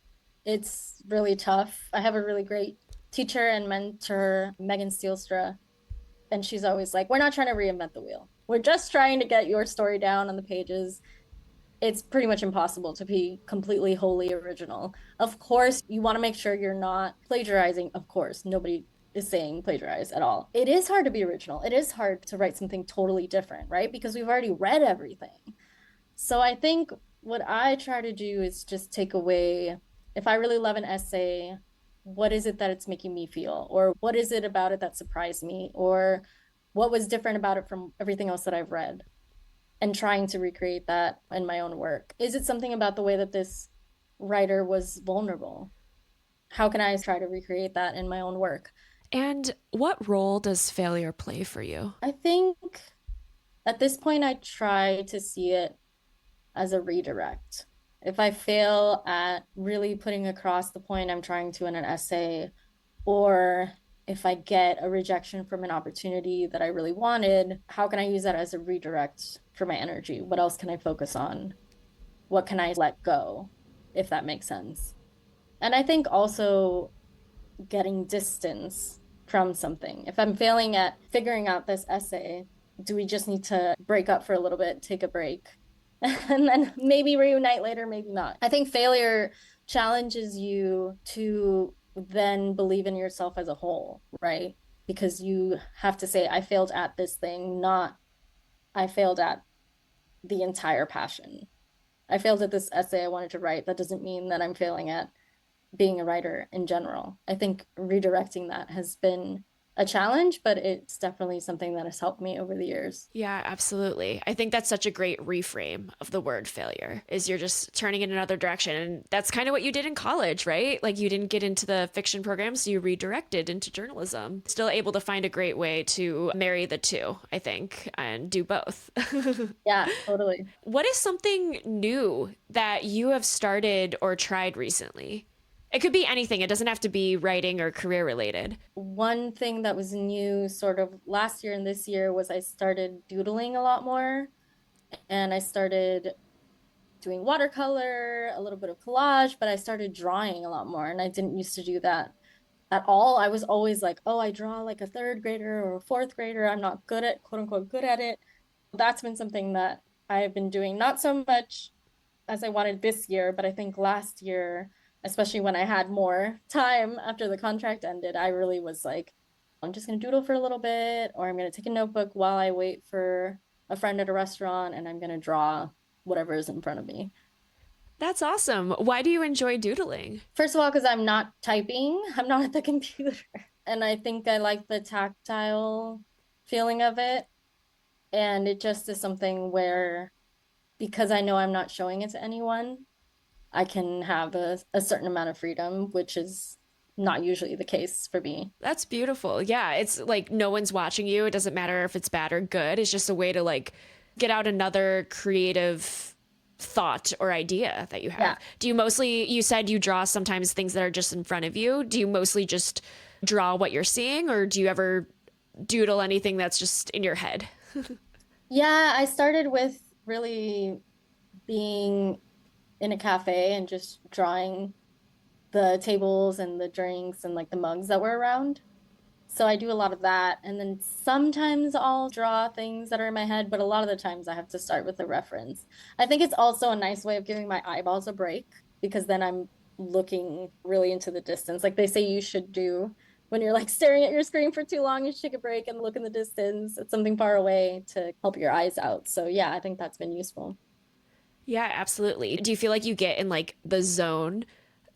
it's really tough. I have a really great teacher and mentor, Megan Steelstra, and she's always like, we're not trying to reinvent the wheel. We're just trying to get your story down on the pages. It's pretty much impossible to be completely wholly original. Of course, you want to make sure you're not plagiarizing. Of course, nobody is saying plagiarize at all. It is hard to be original. It is hard to write something totally different, right? Because we've already read everything. So I think what I try to do is just take away, if I really love an essay, what is it that it's making me feel? Or what is it about it that surprised me? Or what was different about it from everything else that I've read? And trying to recreate that in my own work. Is it something about the way that this writer was vulnerable? How can I try to recreate that in my own work? And what role does failure play for you? I think at this point, I try to see it as a redirect. If I fail at really putting across the point I'm trying to in an essay, or if I get a rejection from an opportunity that I really wanted, how can I use that as a redirect for my energy? What else can I focus on? What can I let go, if that makes sense? And I think also getting distance from something. If I'm failing at figuring out this essay, do we just need to break up for a little bit, take a break, and then maybe reunite later, maybe not? I think failure challenges you to then believe in yourself as a whole, right? Because you have to say, I failed at this thing, not I failed at the entire passion. I failed at this essay I wanted to write. That doesn't mean that I'm failing at being a writer in general. I think redirecting that has been a challenge, but it's definitely something that has helped me over the years. Yeah, absolutely. I think that's such a great reframe of the word failure is you're just turning in another direction. And that's kind of what you did in college, right? Like you didn't get into the fiction program, so you redirected into journalism. Still able to find a great way to marry the two, I think, and do both. Yeah, totally. What is something new that you have started or tried recently? It could be anything. It doesn't have to be writing or career related. One thing that was new sort of last year and this year was I started doodling a lot more, and I started doing watercolor, a little bit of collage, but I started drawing a lot more, and I didn't used to do that at all. I was always like, oh, I draw like a third grader or a fourth grader. I'm not good at, quote unquote, good at it. That's been something that I've been doing, not so much as I wanted this year, but I think last year, especially when I had more time after the contract ended, I really was like, I'm just going to doodle for a little bit, or I'm going to take a notebook while I wait for a friend at a restaurant, and I'm going to draw whatever is in front of me. That's awesome. Why do you enjoy doodling? First of all, because I'm not typing, I'm not at the computer. And I think I like the tactile feeling of it. And it just is something where, because I know I'm not showing it to anyone, I can have a certain amount of freedom, which is not usually the case for me. That's beautiful. Yeah, it's like no one's watching you. It doesn't matter if it's bad or good. It's just a way to like get out another creative thought or idea that you have. Yeah. Do you mostly, you said you draw sometimes things that are just in front of you. Do you mostly just draw what you're seeing or do you ever doodle anything that's just in your head? Yeah, I started with really being in a cafe and just drawing the tables and the drinks and like the mugs that were around. So I do a lot of that. And then sometimes I'll draw things that are in my head, but a lot of the times I have to start with a reference. I think it's also a nice way of giving my eyeballs a break because then I'm looking really into the distance. Like they say you should do when you're like staring at your screen for too long, you should take a break and look in the distance at something far away to help your eyes out. So yeah, I think that's been useful. Yeah, absolutely. Do you feel like you get in like the zone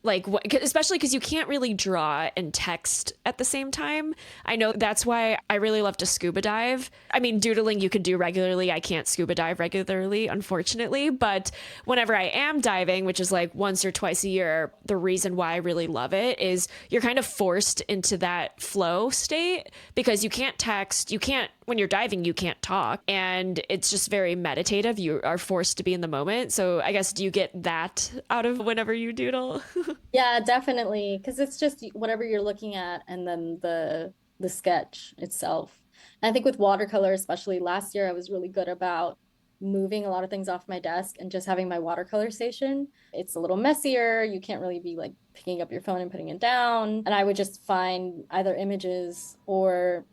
like especially because you can't really draw and text at the same time. I know that's why I really love to scuba dive. I mean, doodling you could do regularly. I can't scuba dive regularly, unfortunately, but whenever I am diving, which is like once or twice a year, the reason why I really love it is you're kind of forced into that flow state because you can't text, you can't when you're diving, you can't talk. And it's just very meditative. You are forced to be in the moment. So I guess, do you get that out of whenever you doodle? Yeah, definitely. Because it's just whatever you're looking at and then the sketch itself. And I think with watercolor, especially last year, I was really good about moving a lot of things off my desk and just having my watercolor station. It's a little messier. You can't really be like picking up your phone and putting it down. And I would just find either images or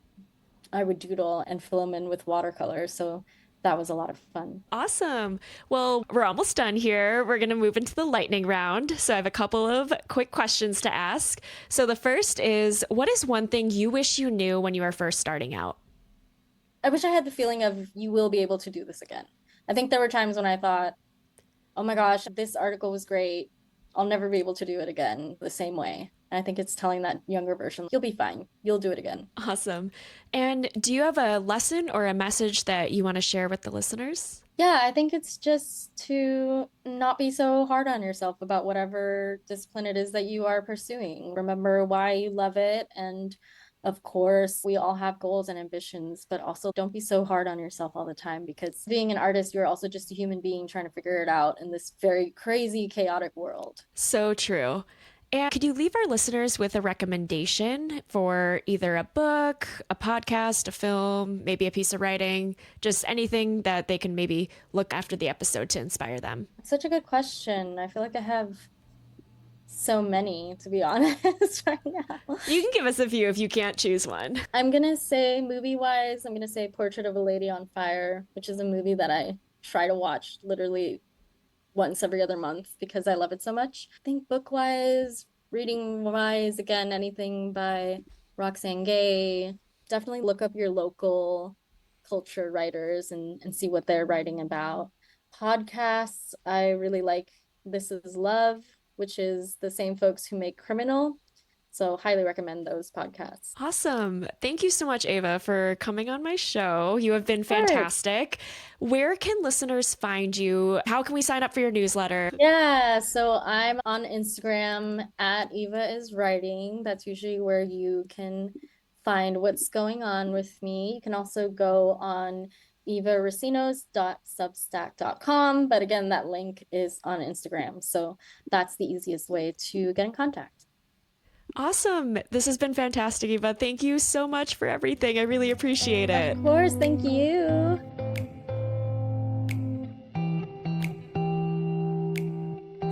I would doodle and fill them in with watercolor. So that was a lot of fun. Awesome. Well, we're almost done here. We're going to move into the lightning round. So I have a couple of quick questions to ask. So the first is, what is one thing you wish you knew when you were first starting out? I wish I had the feeling of you will be able to do this again. I think there were times when I thought, oh my gosh, this article was great. I'll never be able to do it again the same way. And I think it's telling that younger version, you'll be fine. You'll do it again. Awesome. And do you have a lesson or a message that you want to share with the listeners? Yeah, I think it's just to not be so hard on yourself about whatever discipline it is that you are pursuing. Remember why you love it. And of course, we all have goals and ambitions, but also don't be so hard on yourself all the time because being an artist, you're also just a human being trying to figure it out in this very crazy, chaotic world. So true. And could you leave our listeners with a recommendation for either a book, a podcast, a film, maybe a piece of writing, just anything that they can maybe look after the episode to inspire them? It's such a good question. I feel like I have so many, to be honest, right now. You can give us a few if you can't choose one. I'm gonna say movie-wise, I'm gonna say Portrait of a Lady on Fire, which is a movie that I try to watch literally once every other month because I love it so much. I think book-wise, reading-wise, again, anything by Roxane Gay. Definitely look up your local culture writers and see what they're writing about. Podcasts, I really like This Is Love, which is the same folks who make Criminal. So highly recommend those podcasts. Awesome. Thank you so much, Ava, for coming on my show. You have been Of course. fantastic. Where can listeners find you? How can we sign up for your newsletter? Yeah, so I'm on Instagram at Eva is Writing. That's usually where you can find what's going on with me. You can also go on evarecinos.substack.com. But again, that link is on Instagram. So that's the easiest way to get in contact. Awesome. This has been fantastic, Eva. Thank you so much for everything. I really appreciate it. Of course, thank you.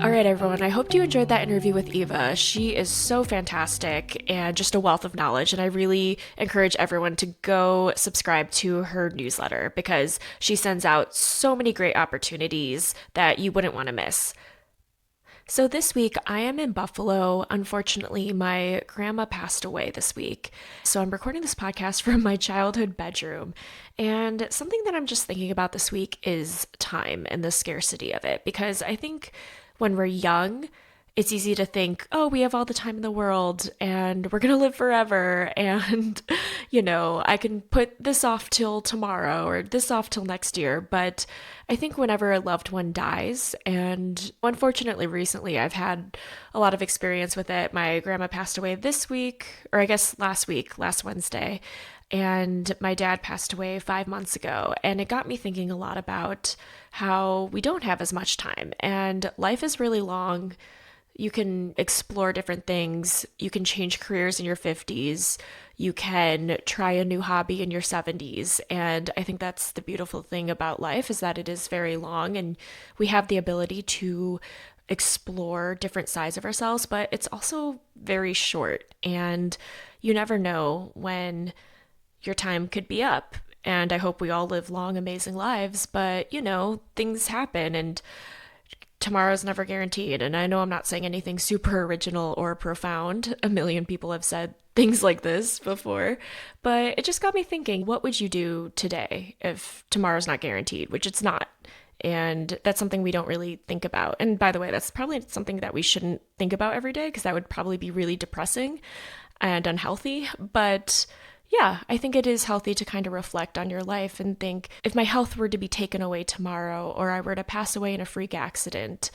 All right, everyone. I hope you enjoyed that interview with Eva. She is so fantastic and just a wealth of knowledge. And I really encourage everyone to go subscribe to her newsletter because she sends out so many great opportunities that you wouldn't want to miss. So this week I am in Buffalo. Unfortunately, my grandma passed away this week. So I'm recording this podcast from my childhood bedroom. And something that I'm just thinking about this week is time and the scarcity of it. Because I think when we're young, it's easy to think, oh, we have all the time in the world and we're going to live forever. And, I can put this off till tomorrow or this off till next year. But I think whenever a loved one dies, and unfortunately, recently I've had a lot of experience with it. My grandma passed away this week, or I guess last week, last Wednesday. And my dad passed away 5 months ago. And it got me thinking a lot about how we don't have as much time. And life is really long. You can explore different things. You can change careers in your 50s. You can try a new hobby in your 70s. And I think that's the beautiful thing about life is that it is very long and we have the ability to explore different sides of ourselves, but it's also very short. And you never know when your time could be up. And I hope we all live long, amazing lives, but things happen and tomorrow's never guaranteed. And I know I'm not saying anything super original or profound. A million people have said things like this before, but it just got me thinking, what would you do today if tomorrow's not guaranteed, which it's not? And that's something we don't really think about. And by the way, that's probably something that we shouldn't think about every day because that would probably be really depressing and unhealthy. But yeah, I think it is healthy to kind of reflect on your life and think if my health were to be taken away tomorrow or I were to pass away in a freak accident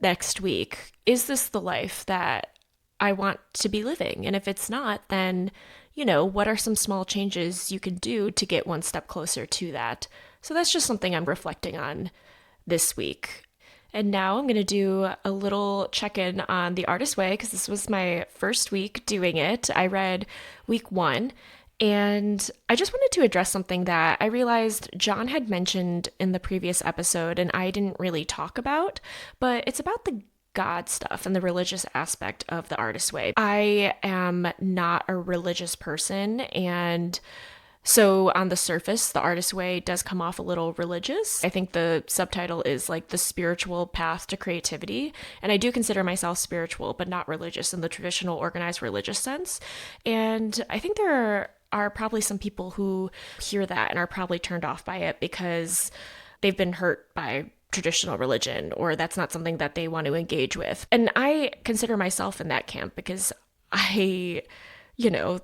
next week, is this the life that I want to be living? And if it's not, then, what are some small changes you can do to get one step closer to that? So that's just something I'm reflecting on this week. And now I'm going to do a little check in on The Artist Way because this was my first week doing it. I read week 1 and I just wanted to address something that I realized John had mentioned in the previous episode and I didn't really talk about, but it's about the God stuff and the religious aspect of The Artist Way. I am not a religious person and so on the surface, The Artist Way does come off a little religious. I think the subtitle is like the spiritual path to creativity. And I do consider myself spiritual, but not religious in the traditional organized religious sense. And I think there are probably some people who hear that and are probably turned off by it because they've been hurt by traditional religion, or that's not something that they want to engage with. And I consider myself in that camp because I, you know,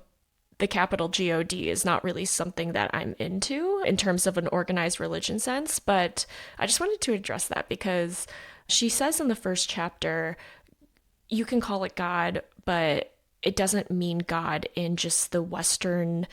the capital God is not really something that I'm into in terms of an organized religion sense. But I just wanted to address that because she says in the first chapter, you can call it God, but it doesn't mean God in just the Western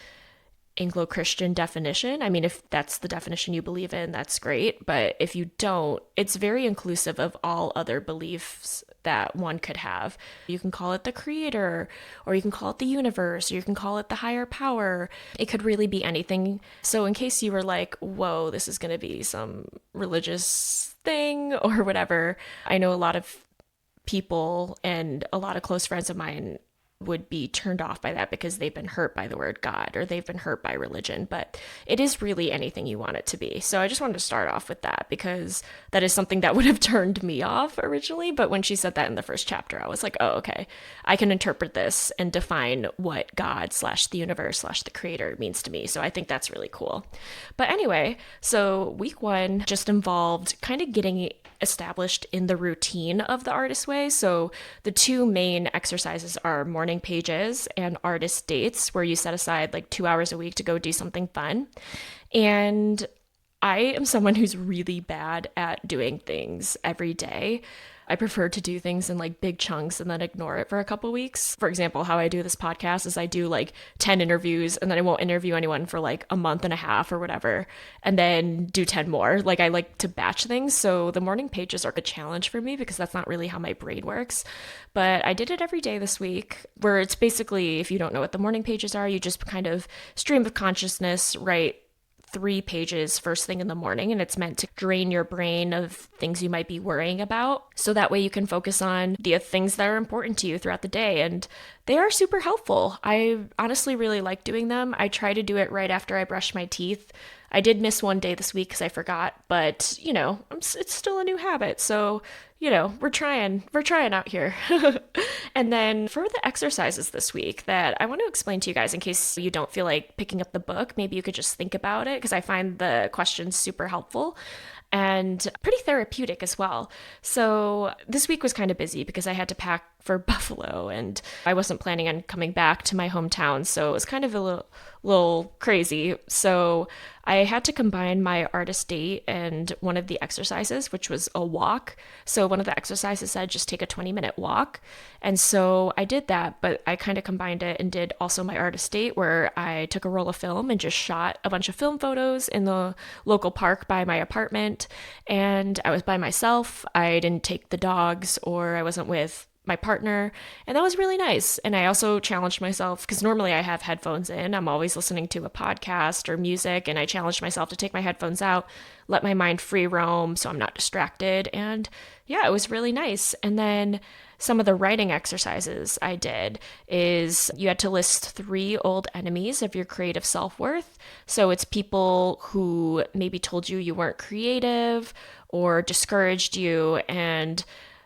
Anglo-Christian definition. I mean, if that's the definition you believe in, that's great. But if you don't, it's very inclusive of all other beliefs that one could have. You can call it the creator, or you can call it the universe, or you can call it the higher power. It could really be anything. So in case you were like, whoa, this is going to be some religious thing or whatever, I know a lot of people and a lot of close friends of mine would be turned off by that because they've been hurt by the word God or they've been hurt by religion, but it is really anything you want it to be. So I just wanted to start off with that because that is something that would have turned me off originally. But when she said that in the first chapter, I was like, oh, okay, I can interpret this and define what God / the universe / the creator means to me. So I think that's really cool. But anyway, so week 1 just involved kind of getting established in the routine of the artist way. So the 2 main exercises are morning pages and artist dates, where you set aside like 2 hours a week to go do something fun. And I am someone who's really bad at doing things every day. I prefer to do things in like big chunks and then ignore it for a couple weeks. For example, how I do this podcast is I do like 10 interviews and then I won't interview anyone for like a month and a half or whatever, and then do 10 more. Like I like to batch things. So the morning pages are a challenge for me because that's not really how my brain works. But I did it every day this week, where it's basically, if you don't know what the morning pages are, you just kind of stream of consciousness, write 3 pages first thing in the morning, and it's meant to drain your brain of things you might be worrying about, so that way you can focus on the things that are important to you throughout the day. And they are super helpful. I honestly really like doing them. I try to do it right after I brush my teeth. I did miss one day this week because I forgot, but it's still a new habit. So, we're trying out here. And then for the exercises this week that I want to explain to you guys, in case you don't feel like picking up the book, maybe you could just think about it, because I find the questions super helpful and pretty therapeutic as well. So this week was kind of busy because I had to pack for Buffalo and I wasn't planning on coming back to my hometown. So it was kind of a little crazy. So I had to combine my artist date and one of the exercises, which was a walk. So one of the exercises said just take a 20-minute walk. And so I did that, but I kind of combined it and did also my artist date, where I took a roll of film and just shot a bunch of film photos in the local park by my apartment. And I was by myself. I didn't take the dogs, or I wasn't with my partner, and that was really nice. And I also challenged myself, because normally I have headphones in, I'm always listening to a podcast or music, and I challenged myself to take my headphones out, let my mind free roam so I'm not distracted. And yeah, it was really nice. And then some of the writing exercises I did is you had to list 3 old enemies of your creative self-worth. So it's people who maybe told you weren't creative or discouraged you, and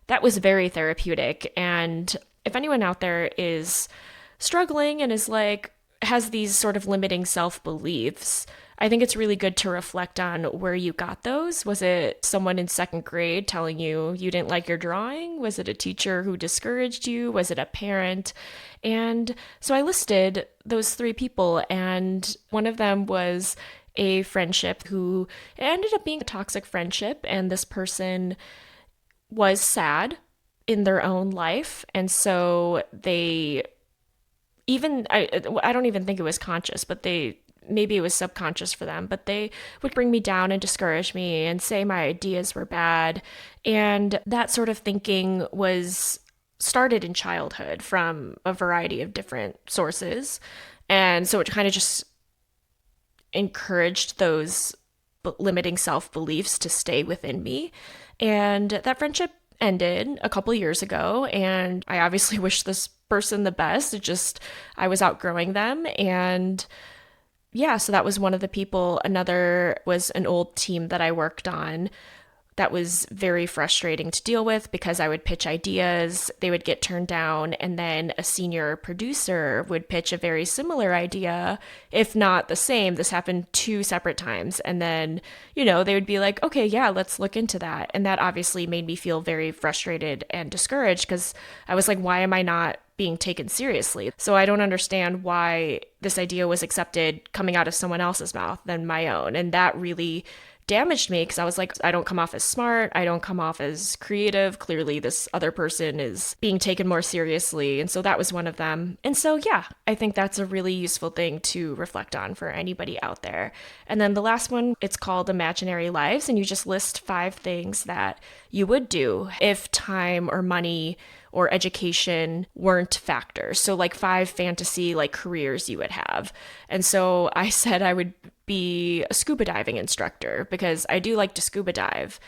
that was very therapeutic. And if anyone out there is struggling and is like, has these sort of limiting self-beliefs, I think it's really good to reflect on where you got those. Was it someone in 2nd grade telling you didn't like your drawing? Was it a teacher who discouraged you? Was it a parent? And so I listed those 3 people, and one of them was a friendship who ended up being a toxic friendship, and this person was sad in their own life. And so I don't even think it was conscious, but maybe it was subconscious for them, but they would bring me down and discourage me and say my ideas were bad. And that sort of thinking was started in childhood from a variety of different sources. And so it kind of just encouraged those limiting self-beliefs to stay within me. And that friendship ended a couple years ago, and I obviously wish this person the best. I was outgrowing them. And yeah, so that was one of the people. Another was an old team that I worked on that was very frustrating to deal with because I would pitch ideas, they would get turned down, and then a senior producer would pitch a very similar idea, if not the same. This happened 2 separate times. And then, they would be like, okay, yeah, let's look into that. And that obviously made me feel very frustrated and discouraged because I was like, why am I not being taken seriously? So I don't understand why this idea was accepted coming out of someone else's mouth than my own. And that really damaged me because I was like, I don't come off as smart. I don't come off as creative. Clearly, this other person is being taken more seriously. And so that was one of them. And so, yeah, I think that's a really useful thing to reflect on for anybody out there. And then the last one, it's called Imaginary Lives. And you just list 5 things that you would do if time or money or education weren't factors. So like 5 fantasy like careers you would have. And so I said I would be a scuba diving instructor because I do like to scuba dive.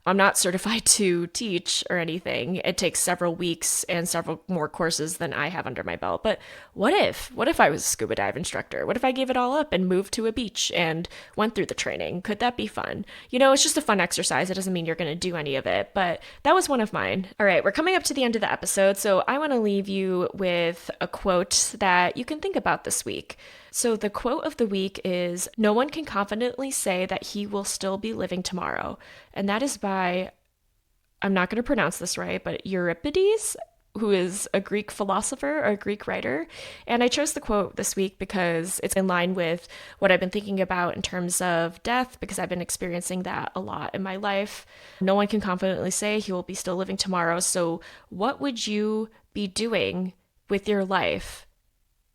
I'm not certified to teach or anything. It takes several weeks and several more courses than I have under my belt. But what if I was a scuba dive instructor? What if I gave it all up and moved to a beach and went through the training? Could that be fun? It's just a fun exercise. It doesn't mean you're going to do any of it, but that was one of mine. All right, we're coming up to the end of the episode, so I want to leave you with a quote that you can think about this week. So the quote of the week is, "No one can confidently say that he will still be living tomorrow." And that is by, I'm not going to pronounce this right, but Euripides, who is a Greek philosopher or a Greek writer. And I chose the quote this week because it's in line with what I've been thinking about in terms of death, because I've been experiencing that a lot in my life. No one can confidently say he will be still living tomorrow. So what would you be doing with your life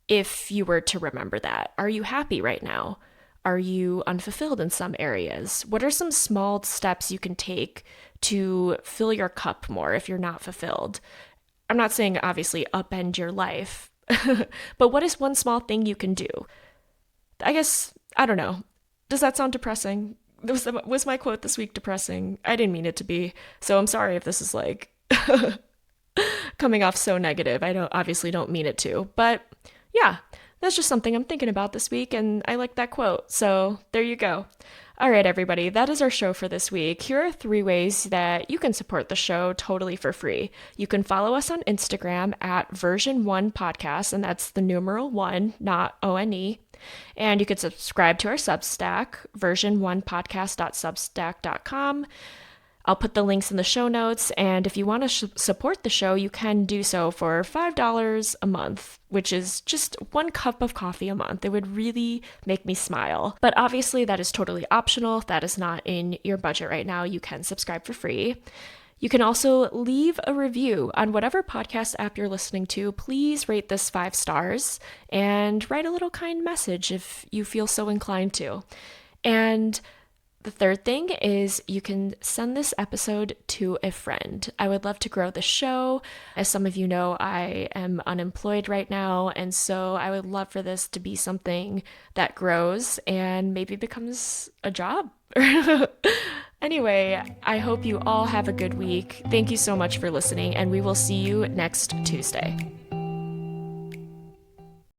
if you were to remember that? Are you happy right now? Are you unfulfilled in some areas? What are some small steps you can take to fill your cup more if you're not fulfilled? I'm not saying obviously upend your life, but what is one small thing you can do? I guess, I don't know. Does that sound depressing? Was my quote this week depressing? I didn't mean it to be. So I'm sorry if this is like coming off so negative. I obviously don't mean it to, but yeah, that's just something I'm thinking about this week, and I like that quote. So there you go. All right, everybody, that is our show for this week. Here are 3 ways that you can support the show totally for free. You can follow us on Instagram at version1podcast, and that's the numeral 1, not ONE. And you can subscribe to our Substack, version1podcast.substack.com. I'll put the links in the show notes, and if you want to support the show, you can do so for $5 a month, which is just 1 cup of coffee a month. It would really make me smile. But obviously, that is totally optional. If that is not in your budget right now, you can subscribe for free. You can also leave a review on whatever podcast app you're listening to. Please rate this 5 stars and write a little kind message if you feel so inclined to. And the third thing is you can send this episode to a friend. I would love to grow the show. As some of you know, I am unemployed right now, and so I would love for this to be something that grows and maybe becomes a job. Anyway, I hope you all have a good week. Thank you so much for listening, and we will see you next Tuesday.